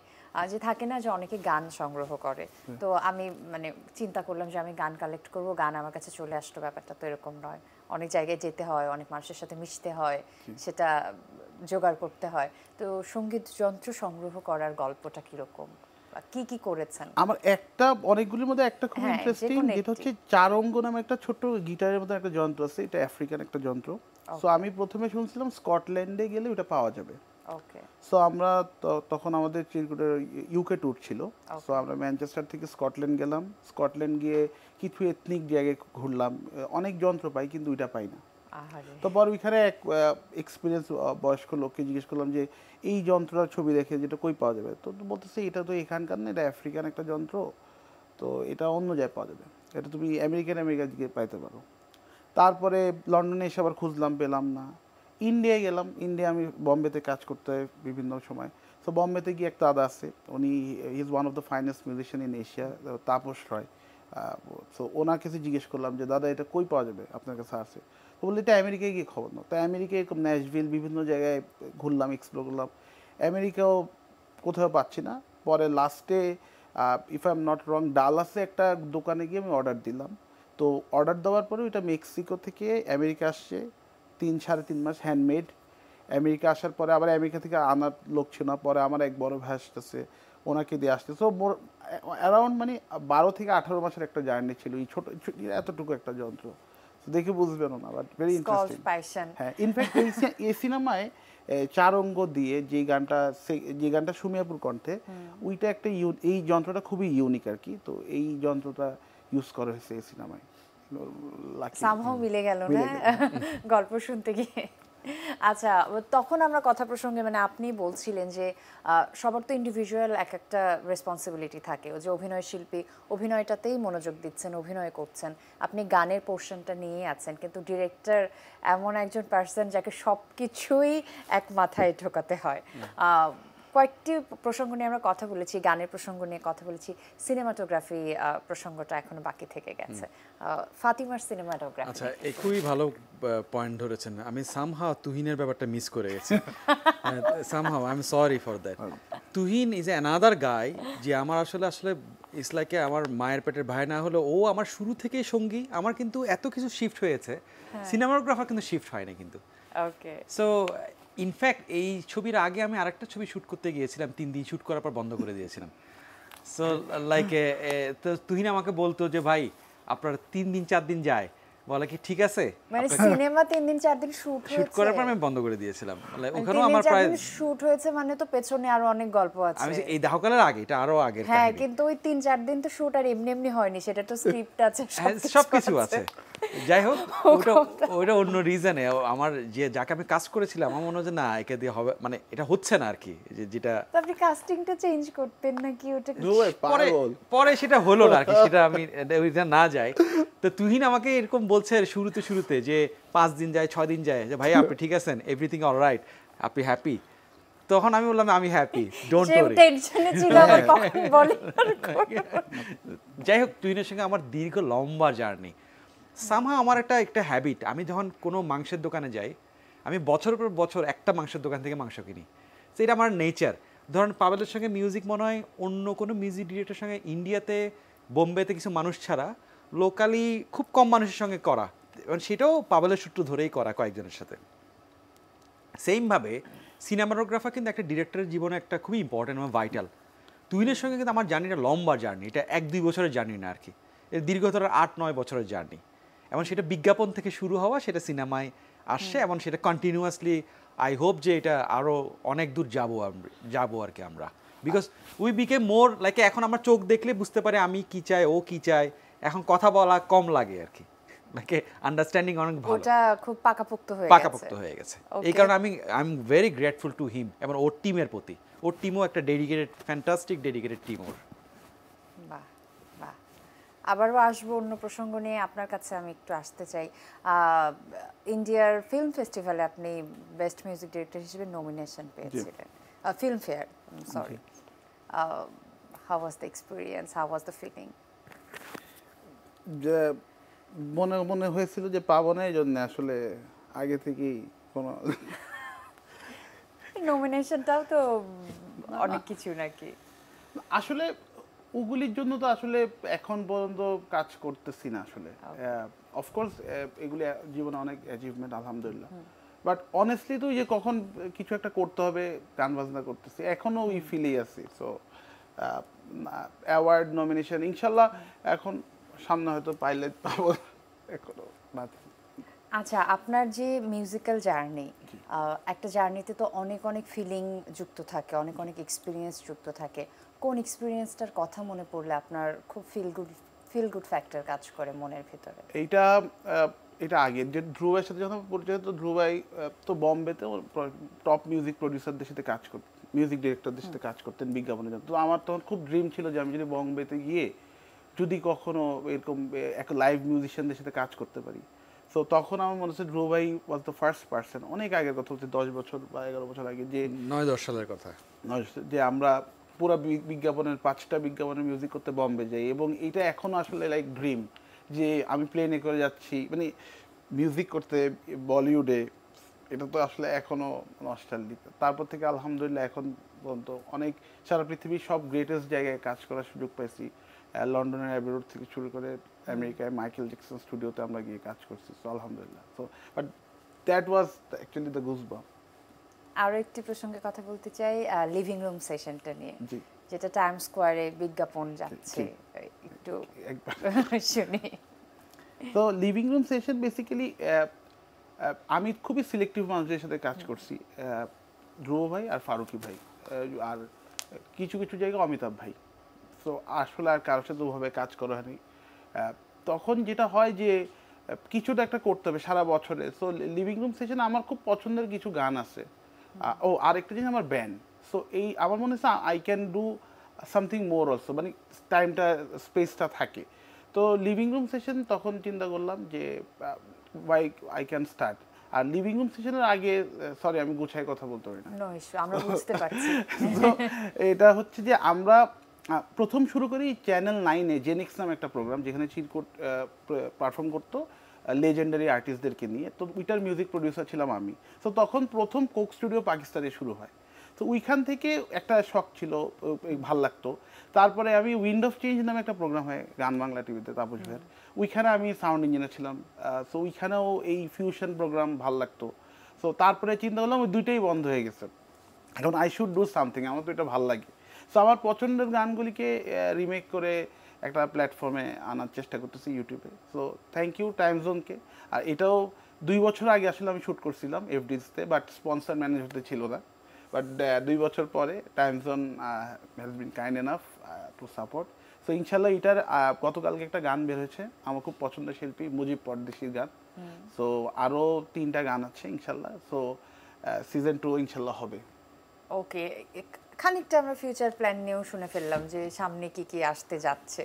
যে থাকে না যে অনেকে গান সংগ্রহ করে, তো আমি মানে চিন্তা করলাম যে আমি গান কালেক্ট করব, গান আমার কাছে চলে আসলো। ব্যাপারটা তো এরকম নয়, অনেক জায়গায় যেতে হয়, অনেক মানুষের সাথে মিশতে হয়, সেটা জোগাড় করতে হয়। তো সঙ্গীত যন্ত্র সংগ্রহ করার গল্পটা কিরকম, কি কি করেছেন? আমার একটা অনেকগুলির মধ্যে একটা খুব ইন্টারেস্টিং, যেটা হচ্ছে চারঙ্গ নামে একটা ছোট গিটারের মতো একটা যন্ত্র আছে, এটা আফ্রিকান একটা যন্ত্র। সো আমি প্রথমে শুনছিলাম স্কটল্যান্ডে গেলে ওটা পাওয়া যাবে। ওকে। সো আমরা তখন আমাদের চিরকুটের ইউকে ট্যুর ছিল। সো আমরা ম্যানচেস্টার থেকে স্কটল্যান্ড গেলাম। স্কটল্যান্ড গিয়ে কিছু এথনিক জায়গায় ঘুরলাম, অনেক যন্ত্র পাই কিন্তু ওইটা পাই না। তো পর ওইখানে এক এক্সপিরিয়েন্স বয়স্ক লোককে জিজ্ঞেস করলাম যে এই যন্ত্রটার ছবি দেখে যেটা কই পাওয়া যাবে, তো বলতেছে এটা তো এখানকার না, এটা আফ্রিকান একটা যন্ত্র, তো এটা অন্য জায়গায় পাওয়া যাবে, এটা তুমি আমেরিকা দিকে পাইতে পারো। তারপরে লন্ডনে এসে আবার খুঁজলাম, পেলাম না। ইন্ডিয়ায় গেলাম, ইন্ডিয়া আমি বম্বেতে কাজ করতে হয় বিভিন্ন সময়। তো বম্বেতে গিয়ে একটা দাদা আছে, উনি is one of the finest musician in Asia, Tapas Roy. So ওনার কাছে জিজ্ঞেস করলাম যে দাদা এটা কই পাওয়া যাবে, আপনার কাছে আছে? তো বললে এটা আমেরিকায় গিয়ে খবর নাও। তো আমেরিকায় এরকম ন্যাশভিল বিভিন্ন জায়গায় ঘুরলাম, এক্সপ্লোর করলাম, আমেরিকাও কোথাও পাচ্ছি না। পরে লাস্টে if I am not wrong ডালাসে একটা দোকানে গিয়ে আমি অর্ডার দিলাম। তো অর্ডার দেওয়ার পরে ওইটা মেক্সিকো থেকে আমেরিকা আসছে, 3-3.5 মাস হ্যান্ডমেড। আমেরিকা আসার পরে আবার আমেরিকা থেকে আনার লোক ছিল না, পরে আমার এক বড় ভাই আসতেছে, ওনাকে দিয়ে আসতে। সো অ্যারাউন্ড মানে 12 থেকে 18 মাসের একটা জার্নি ছিল এই ছোট এতটুকু একটা যন্ত্র। দেখে বুঝবেন না, বাট ভেরি ইন্টারেস্টিং। হ্যাঁ, ইনফ্যাক্ট এই সিনেমায় চারঙ্গ দিয়ে যে গানটা সুমিয়াপুর কণ্ঠে, ওইটা একটা এই যন্ত্রটা খুবই ইউনিক আর কি। তো এই যন্ত্রটা ইউজ করা হয়েছে এই সিনেমায়। সামহাও মিলে গেল না গল্প শুনতে গিয়ে। আচ্ছা, তখন আমরা কথা প্রসঙ্গে মানে আপনি বলছিলেন যে সবার তো ইন্ডিভিজুয়াল এক একটা রেসপন্সিবিলিটি থাকে, ও যে অভিনয় শিল্পী, অভিনয়টাতেই মনোযোগ দিচ্ছেন, অভিনয় করছেন, আপনি গানের পোর্শনটা নিয়ে আছেন, কিন্তু ডিরেক্টর এমন একজন পার্সন যাকে সব কিছুই এক মাথায় ঢোকাতে হয়। কয়েকটি প্রসঙ্গ নিয়ে আমরা কথা বলেছি, গানের প্রসঙ্গ নিয়ে কথা বলেছি, সিনেমাটোগ্রাফি প্রসঙ্গটা এখনো বাকি থেকে গেছে। ফাতিমার সিনেমাটোগ্রাফি। আচ্ছা, খুবই ভালো পয়েন্ট ধরেছেন। আমি সামহাও তুহিনের ব্যাপারটা মিস করে গেছি। Somehow I am sorry for that. Tuhin is another guy যে আমার আসলে ইটস লাইক আমার মায়ের পেটের ভাই না হলো, ও আমার শুরু থেকেই সঙ্গী। আমার কিন্তু এত কিছু শিফট হয়েছে, সিনেমাটোগ্রাফার কিন্তু শিফট হয় না কিন্তু। ওকে। সো ইনফ্যাক্ট এই ছবির আগে আমি আরেকটা ছবি শ্যুট করতে গিয়েছিলাম, 3 দিন শ্যুট করার পর বন্ধ করে দিয়েছিলাম। সো লাইক তো তুহিন আমাকে বলতো যে ভাই আপনার 3 দিন 4 দিন যায়, বলে কি ঠিক আছে, মানে সিনেমা 3 দিন 4 দিন শুট করার পর আমি বন্ধ করে দিয়েছিলাম। ওখানেও আমার প্রায় শুট হয়েছে, মানে তো পেছনে আরো অনেক গল্প আছে। আমি এই দাহকালের আগে, এটা আরো আগে। হ্যাঁ, কিন্তু ওই 3-4 দিন তো শুট আর এমনি হয়নি, সেটা তো স্ক্রিপ্ট আছে, সবকিছু আছে। যাই হোক, ওটা অন্য রিজনে আমার যাকে আমি কাজ করেছিলাম, আমার মনে হয় না একে দিয়ে হবে, মানে এটা হচ্ছে না আর কি, যেটা আপনি কাস্টিংটা চেঞ্জ করতেন নাকি? ওটা পরে সেটা হলো না আর কি, সেটা আমি না যাই। তো তুহিন আমাকে এরকম বলছে বলছে শুরুতে যে 5 দিন যায় 6 দিন যায় যে ভাই আপনি ঠিক আছেন, এভরিথিং অলরাইট, আপনি হ্যাপি, তখন আমি বললাম আমি হ্যাপি, ডোন্ট ওয়ারি। টেনশনে ছিল আবার কখন বলে। যাই হোক, তুহিনের সঙ্গে আমার দীর্ঘ লম্বা জার্নি। সামহা আমার একটা হ্যাবিট, আমি যখন কোনো মাংসের দোকানে যাই, আমি বছর পর বছর একটা মাংসের দোকান থেকে মাংস কিনি। তো এটা আমার নেচার। ধরেন পাভেলের সঙ্গে মিউজিক মনে হয় অন্য কোনো মিউজিক ডিরেক্টরের সঙ্গে ইন্ডিয়াতে, বোম্বেতে কিছু মানুষ ছাড়া লোকালি খুব কম মানুষের সঙ্গে করা, সেটাও পাভেলের সূত্র ধরেই করা কয়েকজনের সাথে। সেমভাবে সিনেমাটোগ্রাফার কিন্তু একটা ডিরেক্টরের জীবনে একটা খুবই ইম্পর্টেন্ট এবং ভাইটাল। তুহিনের সঙ্গে কিন্তু আমার জার্নিটা লম্বা জার্নি, এটা 1-2 বছরের জার্নি না আর কি, এর দীর্ঘতর 8-9 বছরের জার্নি। এবং সেটা বিজ্ঞাপন থেকে শুরু হওয়া, সেটা সিনেমায় আসছে এবং সেটা কন্টিনিউয়াসলি আই হোপ যে এটা আরও অনেক দূর যাবো আর কি আমরা, because we became more like, এখন আমার চোখ দেখলে বুঝতে পারে আমি কি চাই, ও কি চায়, এখন কথা বলা কম লাগে আর কি, লাইক আন্ডারস্ট্যান্ডিং অনেক ভালো, ওটা খুব পাকাপোক্ত হয়ে গেছে। এই কারণে I am very grateful to him এবং ওর টিমের প্রতি। ওর টিমও একটা ডেডিকেটেড, ফ্যান্টাস্টিক ডেডিকেটেড টিম ওর। বাহ বাহ। আবারও আসবো অন্য প্রসঙ্গ নিয়ে, আপনার কাছে আমি একটু আসতে চাই। ইন্ডিয়ার ফিল্ম ফেস্টিভ্যালে আপনি বেস্ট মিউজিক ডিরেক্টর হিসেবে নমিনেশন পেয়েছিলেন, Filmfare, sorry. How was the experience, how was the feeling? যে মনে মনে হয়েছিল যে পাবো না, এই জন্য আসলে আগে থেকেই কোনো নমিনেশনটাও তো অনেক কিছু নাকি? আসলে ওগুলির জন্য তো আসলে এখন পর্যন্ত কাজ করতেছি না আসলে। অফকোর্স এগুলি জীবনে অনেক অ্যাচিভমেন্ট আলহামদুলিল্লাহ, বাট অনেস্টলি তো যে কখন কিছু একটা করতে হবে, গান বাজনা করতেছি এখনো ওই ফিলেই আছি। সো অ্যাওয়ার্ড নমিনেশন ইনশাল্লাহ এখন সামনে হয়তো পাইলেট পাবো, এখনো না। আচ্ছা, আপনার যে মিউজিক্যাল জার্নি, একটা জার্নিতে তো অনেক অনেক ফিলিং যুক্ত থাকে, অনেক অনেক এক্সপিরিয়েন্স যুক্ত থাকে। কোন এক্সপিরিয়েন্সটার কথা মনে পড়লে আপনার খুব ফিল গুড ফ্যাক্টর কাজ করে মনের ভিতরে? এটা আগে যে ধ্রুবের সাথে যখন পরিচয়, তো ধ্রুব ভাই তো বোম্বেতে টপ মিউজিক প্রডিউসারদের সাথে কাজ করতেন, মিউজিক ডিরেক্টরদের সাথে কাজ করতেন বিজ্ঞাপনের জন্য। তো আমার তখন খুব ড্রিম ছিল যে আমি যদি বোম্বেতে গিয়ে যদি কখনো এরকম একটা লাইভ মিউজিশিয়ানদের সাথে কাজ করতে পারি। সো তখন আমার মনে হচ্ছে ধ্রুব ভাই ওয়াজ দ্য ফার্স্ট পার্সন, অনেক আগের কথা হচ্ছে 10 বছর বা 11 বছর আগে, যে 9-10 সালের কথা, যে আমরা পুরো বিজ্ঞাপনের 5টা বিজ্ঞাপনের মিউজিক করতে বোম্বে যাই। এবং এটা এখনো আসলে লাইক ড্রিম, যে আমি প্লেনে করে যাচ্ছি মানে মিউজিক করতে বলিউডে, এটা তো আসলে এখনো নস্টালজিক। তারপর থেকে আলহামদুলিল্লাহ এখন পর্যন্ত অনেক সারা পৃথিবীর সব গ্রেটেস্ট জায়গায় কাজ করার সুযোগ পাইছি। লন্ডনের অ্যাবি রোড থেকে শুরু করে আমেরিকায় মাইকেল জ্যাকসন স্টুডিওতে আমরা গিয়ে কাজ করছি। সো আলহামদুলিল্লাহ। So but that was actually the goosebump. আরও একটি প্রসঙ্গে কথা বলতে চাই, লিভিং রুম সেশনটা নিয়ে, জি, যেটা টাইম স্কোয়ারে বিজ্ঞাপন যাচ্ছে, একটু শুনি। তো লিভিং রুম সেশন বেসিক্যালি আমি খুবই সিলেক্টিভ মানুষের সাথে কাজ করছি, ধ্রুব ভাই আর ফারুকি ভাই, আর কিছু কিছু জায়গায় অমিতাভ ভাই। সো আসলে আর কারোর সাথে ওভাবে কাজ করা হয়নি। তখন যেটা হয় যে কিছুটা একটা করতে হবে সারা বছরে। সো লিভিং রুম সেশনে আমার খুব পছন্দের কিছু গান আছে। ও আরেকটা জিনিস, আমার ব্যান্ড। সো এই আমার মনে হচ্ছে I can do something more also, মানে টাইমটা স্পেসটা থাকে। তো লিভিং রুম সেশন তখন চিন্তা করলাম যে ওয়াই আই ক্যান স্টার্ট। আর লিভিং রুম সেশনের আগে, সরি আমি গুছাই কথা বলতে পারি না, আমরা বুঝতে পারছি। তো এটা হচ্ছে যে আমরা প্রথম শুরু করি চ্যানেল 9-এ জেনিক্স নামে একটা প্রোগ্রাম, যেখানে চিরকুট পারফর্ম করতো লেজেন্ডারি আর্টিস্টদেরকে নিয়ে। তো ওইটার মিউজিক প্রডিউসার ছিলাম আমি। তো তখন প্রথম কোক স্টুডিও পাকিস্তানে শুরু হয়। তো ওইখান থেকে একটা শখ ছিল, ভাল লাগতো। তারপরে আমি উইন্ড অফ চেঞ্জ নামে একটা প্রোগ্রাম হয় গান বাংলা টিভিতে, তাপস ভাইয়ের, ওইখানে আমি সাউন্ড ইঞ্জিনিয়ার ছিলাম। সো ওইখানেও এই ফিউশন প্রোগ্রাম ভাল লাগতো। সো তারপরে চিন্তা করলাম ওই দুইটাই বন্ধ হয়ে গেছে, এখন আই শুড ডু সামথিং, আমার তো এটা ভাল লাগে। সো আমার পছন্দের গানগুলিকে রিমেক করে একটা প্ল্যাটফর্মে আনার চেষ্টা করতেছি ইউটিউবে। সো থ্যাংক ইউ টাইম জোনকে। আর এটাও 2 বছর আগে আসলে আমি শ্যুট করছিলাম এফডিসতে, বাট স্পন্সর ম্যানেজ হতে ছিল না। বাট 2 বছর পরে time zone has been kind enough to support. So ইনশাল্লাহ এটার গতকালকে একটা গান বের হয়েছে, আমার খুব পছন্দের শিল্পী মুজিব পরদেশির গান। সো আরও 3টা গান আছে ইনশাল্লাহ। সো সিজন 2 ইনশাল্লাহ হবে। ওকে, খানিকটা আমরা ফিউচার প্ল্যান নিয়েও শুনে ফেললাম যে সামনে কি কি আসতে যাচ্ছে,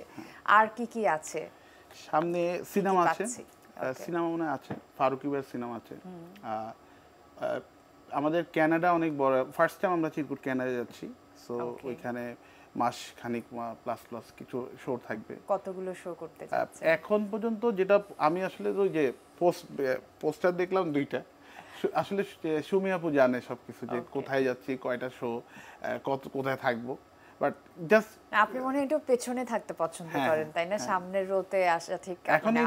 আর কি কি আছে সামনে সিনেমা আছে, সিনেমা মনে হয় আছে, ফারুকি ভাইয়ের সিনেমা আছে। আমাদের ক্যানাডা অনেক বড়, ফার্স্ট টাইম আমরা চিরকুট ক্যানাডা যাচ্ছি, সো ওইখানে মাস খানিক প্লাস প্লাস কিছু শো থাকবে। কতগুলো শো করতে যাচ্ছেন এখন পর্যন্ত? যেটা আমি আসলে ওই যে পোস্টার দেখলাম 2টা, আসলে সুমি আপু জানে সবকিছু, যে কোথায় যাচ্ছি, কয়টা শো, কোথায় থাকবো, বাট জাস্ট আপনি মনে হয় একটু পেছনে থাকতে পছন্দ করেন, তাই না? সামনের রোতে আসা ঠিক এখন এই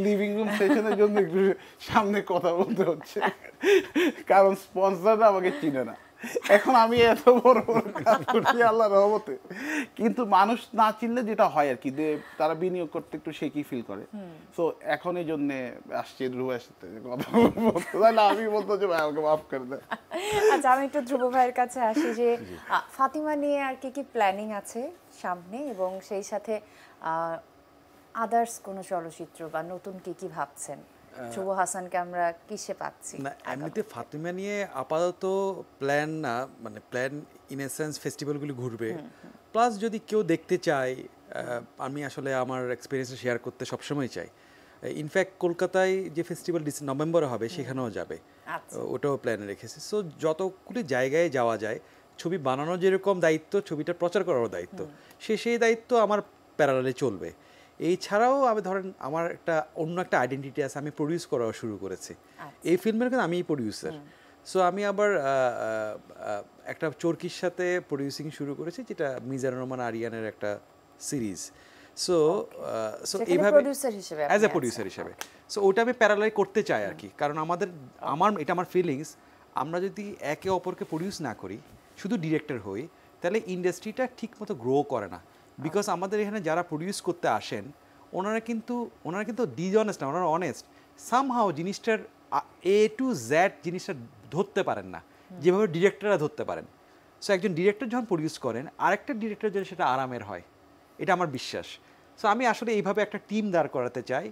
লিভিং রুম সেশনের জন্য একটু সামনে কথা বলতে হচ্ছে, কারণ স্পন্সররা আমাকে চিনে না। এখন আমি এত বড় বড় কাজ করছি আল্লাহর রহমতে, কিন্তু মানুষ না চিনলে যেটা হয় আর কি, তারা বিনিয়োগ করতে একটু শেকি ফিল করে। সো এখন এই জন্য আসছে রুয়ের সাথে কথা বলতে, তাহলে আমি বলতো যে ভাই আমাকে মাফ করে দেয়। আচ্ছা, আমি একটু ধ্রুব ভাইয়ের কাছে আসি, যে ফাতিমা নিয়ে আর কি প্ল্যানিং আছে সামনে, এবং সেই সাথে আদার্স কোনো চলচ্চিত্র বা নতুন কি ভাবছেন? ধ্রুব হাসানকে আমরা কিসে পাচ্ছি? না, এমনিতে ফাতিমা নিয়ে আপাতত প্ল্যান না, মানে প্ল্যান ইন এ সেন্স ফেস্টিভ্যালগুলি ঘুরবে, প্লাস যদি কেউ দেখতে চায়, আমি আসলে আমার এক্সপিরিয়েন্স শেয়ার করতে সবসময় চাই। ইনফ্যাক্ট কলকাতায় যে ফেস্টিভ্যাল নভেম্বরে হবে সেখানেও যাবে, ওটাও প্ল্যানে রেখেছি। সো যতগুলি জায়গায় যাওয়া যায়, ছবি বানানোর যেরকম দায়িত্ব, ছবিটা প্রচার করারও দায়িত্ব, সেই দায়িত্ব আমার প্যারালালে চলবে। এছাড়াও আমি ধরেন আমার অন্য একটা আইডেন্টিটি আছে, আমি প্রডিউস করাও শুরু করেছি এই ফিল্মের, কিন্তু আমিই প্রডিউসার। সো আমি আবার একটা চরকির সাথে প্রডিউসিং শুরু করেছি, যেটা মিজানুর রহমান আরিয়ানের একটা সিরিজ। সো এইভাবে অ্যাজ এ প্রডিউসার হিসেবে, সো ওটা আমি প্যারালাল করতে চাই আর কি। কারণ এটা আমার ফিলিংস, আমরা যদি একে অপরকে প্রডিউস না করি, শুধু ডিরেক্টর হই, তাহলে ইন্ডাস্ট্রিটা ঠিক মতো গ্রো করে না। বিকজ আমাদের এখানে যারা প্রডিউস করতে আসেন, ওনারা কিন্তু ডিজনেস্ট না, ওনারা অনেস্ট। সামহাও জিনিসটার A to Z জিনিসটা ধরতে পারেন না যেভাবে ডিরেক্টররা ধরতে পারেন। সো একজন ডিরেক্টর যখন প্রডিউস করেন, আরেকটা ডিরেক্টর যেন সেটা আরামের হয়, এটা আমার বিশ্বাস। সো আমি আসলে এইভাবে একটা টিম দাঁড় করাতে চাই,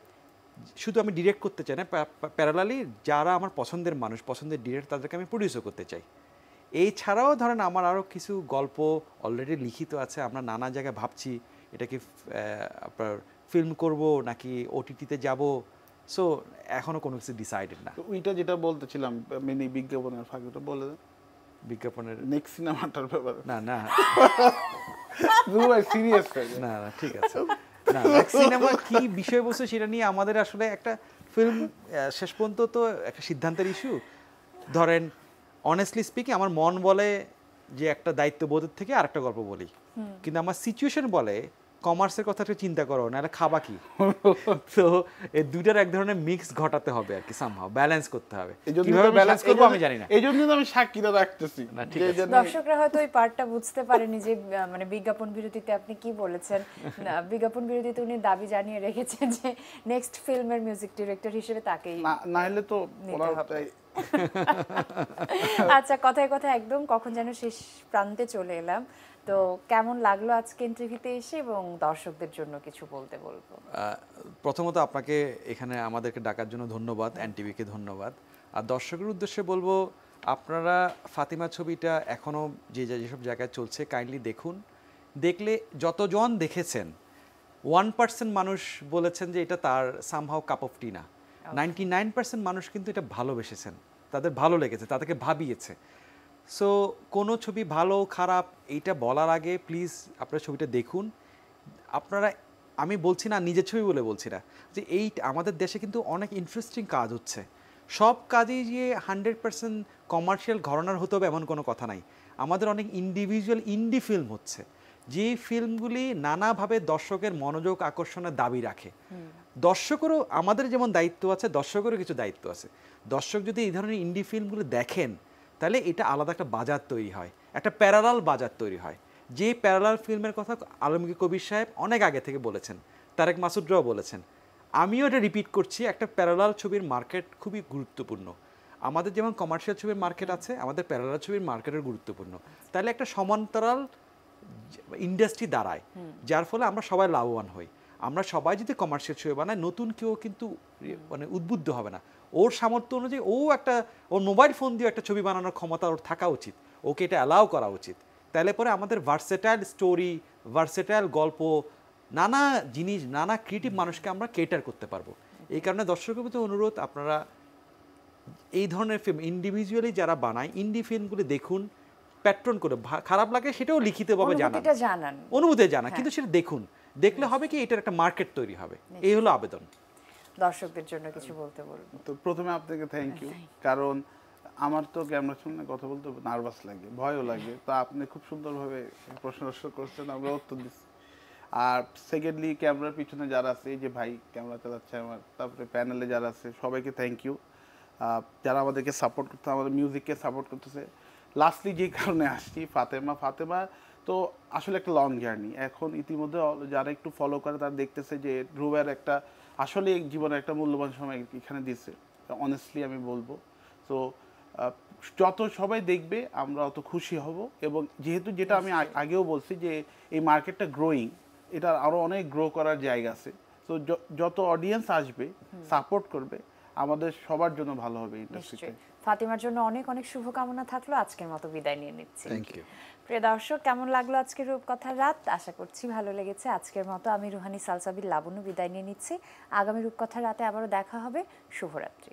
শুধু আমি ডিরেক্ট করতে চাই না, প্যারালালি যারা আমার পছন্দের মানুষ, পছন্দের ডিরেক্টর, তাদেরকে আমি প্রডিউসও করতে চাই। এই ছাড়াও ধরেন আমার আরও কিছু গল্প অলরেডি লিখিত আছে, আমরা নানা জায়গায় ভাবছি এটাকে আপনার ফিল্ম করব নাকি OTT-তে যাব। সো এখনো কোনো কিছু ডিসাইডেড না। ওইটা যেটা বলতেছিলাম মিনি বিজ্ঞাপনের ফাঁকে, ওটা বলে দেন। বিজ্ঞাপনের নেক্সট সিনেমাটার ব্যাপারে না সিরিয়াস না, ঠিক আছে। না, নেক্সট সিনেমা কি বিষয়বস্তু সেটা নিয়ে আমাদের আসলে একটা ফিল্ম শেষ পর্যন্ত তো একটা সিদ্ধান্তের ইস্যু। ধরেন অনেস্টলি স্পিকিং, আমার মন বলে যে একটা দায়িত্ববোধের থেকে আরেকটা গল্প বলি, কিন্তু আমার সিচুয়েশন বলে কমার্সের কথা একটু চিন্তা করো, নাহলে খাবা কি। তো এই দুইটার এক ধরনের মিক্স ঘটাতে হবে আর কি, সামহাও ব্যালেন্স করতে হবে। কিভাবে ব্যালেন্স করব আমি জানি না, এইজন্য আমি সাক্ষীটা রাখতেছি। দর্শকরা হয়তো ওই পার্টটা বুঝতে পারেনি যে মানে বিজ্ঞাপন বিরতিতে আপনি কি বলেছেন। বিজ্ঞাপন বিরতিতে উনি দাবি জানিয়ে রেখেছেন যে নেক্সট ফিল্মের মিউজিক ডিরেক্টর হিসেবে তাকেই, না হলে তো আচ্ছা, কথায় কথায় একদম কখন যেন শেষ প্রান্তে চলে এলাম। তো কেমন লাগলো আজকে ইন্টারভিউতে এসে, এবং দর্শকদের জন্য কিছু বলতে বলবো? প্রথমত আপনাকে এখানে আমাদেরকে ডাকার জন্য ধন্যবাদ, এনটিভিকে ধন্যবাদ। আর দর্শকের উদ্দেশ্যে বলবো, আপনারা ফাতিমা ছবিটা এখনও যেসব জায়গায় চলছে কাইন্ডলি দেখুন। দেখলে যতজন দেখেছেন 1% মানুষ বলেছেন যে এটা তার সামহাও কাপ অফ টি না, 99% মানুষ কিন্তু এটা ভালোবেসেছেন, তাদের ভালো লেগেছে, তাদেরকে ভাবিয়েছে। সো কোনো ছবি ভালো খারাপ এইটা বলার আগে প্লিজ আপনারা ছবিটা দেখুন। আপনারা, আমি বলছি না নিজের ছবি বলে বলছি না, যে এই আমাদের দেশে কিন্তু অনেক ইন্টারেস্টিং কাজ হচ্ছে। সব কাজেই যে 100% কমার্শিয়াল ঘরানার হতে হবে এমন কোনো কথা নাই। আমাদের অনেক ইন্ডিভিজুয়াল ইন্ডি ফিল্ম হচ্ছে, যে ফিল্মগুলি নানাভাবে দর্শকের মনোযোগ আকর্ষণের দাবি রাখে। দর্শকেরও আমাদের যেমন দায়িত্ব আছে, দর্শকেরও কিছু দায়িত্ব আছে। দর্শক যদি এই ধরনের ইন্ডি ফিল্মগুলো দেখেন, তাহলে এটা আলাদা একটা বাজার তৈরি হয়, একটা প্যারালাল বাজার তৈরি হয়। যে প্যারালাল ফিল্মের কথা আলমগীর কবির সাহেব অনেক আগে থেকে বলেছেন, তারেক মাসুদরাও বলেছেন, আমিও এটা রিপিট করছি, একটা প্যারালাল ছবির মার্কেট খুবই গুরুত্বপূর্ণ। আমাদের যেমন কমার্শিয়াল ছবির মার্কেট আছে, আমাদের প্যারালাল ছবির মার্কেটের গুরুত্বপূর্ণ। তাহলে একটা সমান্তরাল ইন্ডাস্ট্রি দাঁড়ায়, যার ফলে আমরা সবাই লাভবান হই। আমরা সবাই যদি কমার্শিয়াল ছবি বানাই, নতুন কেউ কিন্তু মানে উদ্বুদ্ধ হবে না। ওর সামর্থ্য অনুযায়ী ওর মোবাইল ফোন দিয়ে একটা ছবি বানানোর ক্ষমতা ওর থাকা উচিত, ওকে এটা অ্যালাউ করা উচিত। তাহলে পরে আমাদের ভার্সেটাইল স্টোরি, ভার্সেটাইল গল্প, নানা জিনিস, নানা ক্রিয়েটিভ মানুষকে আমরা কেটার করতে পারবো। এই কারণে দর্শকের প্রতি অনুরোধ, আপনারা এই ধরনের ফিল্ম ইন্ডিভিজুয়ালি যারা বানায় ইন্ডি ফিল্মগুলি দেখুন, প্যাট্রন করে, খারাপ লাগে সেটাও লিখিতভাবে জানান, অনুভূতি জানান, কিন্তু সেটা দেখুন, দেখলে হবে কি এটার একটা মার্কেট তৈরি হবে, এই হলো আবেদন। দর্শকদের জন্য কিছু বলতে বলবো। তো প্রথমে আপনাকে থ্যাংক ইউ, কারণ আমার তো ক্যামেরার সামনে কথা বলতে নার্ভাস লাগে, ভয়ও লাগে, তো আপনি খুব সুন্দরভাবে প্রশ্ন করছেন, আমরা উত্তর দিচ্ছি। আর সেকেন্ডলি ক্যামেরার পিছনে যারা আছে, এই যে ভাই ক্যামেরা চালাচ্ছে আমার, তারপরে প্যানেলে যারা আছে সবাইকে থ্যাংক ইউ, যারা আমাদেরকে সাপোর্ট করতে, আমাদের মিউজিককে সাপোর্ট করতেছে। লাস্টলি যে কারণে আসছি, ফাতেমা তো আসলে একটা লং জার্নি। এখন ইতিমধ্যে যারা একটু ফলো করে তারা দেখতেছে যে ধ্রুবের একটা আসলে জীবনের একটা মূল্যবান সময় এখানে দিচ্ছে, অনেস্টলি আমি বলবো। তো যত সবাই দেখবে আমরা অত খুশি হব, এবং যেহেতু যেটা আমি আগেও বলছি যে এই মার্কেটটা গ্রোয়িং, এটা আরও অনেক গ্রো করার জায়গা আছে। তো যত অডিয়েন্স আসবে, সাপোর্ট করবে, আমাদের সবার জন্য ভালো হবে ইন্ডাস্ট্রিতে। ফাতিমার জন্য অনেক অনেক শুভকামনা থাকলো। আজকের মতো বিদায় নিয়ে নিচ্ছি। Thank you. প্রিয় দর্শক, কেমন লাগলো আজকের রূপকথার রাত? আশা করছি ভালো লেগেছে। আজকের মতো আমি রুহানি সালসাবিল লাবণ্য বিদায় নিয়ে নিচ্ছি। আগামী রূপকথার রাতে আবারও দেখা হবে। শুভরাত্রি।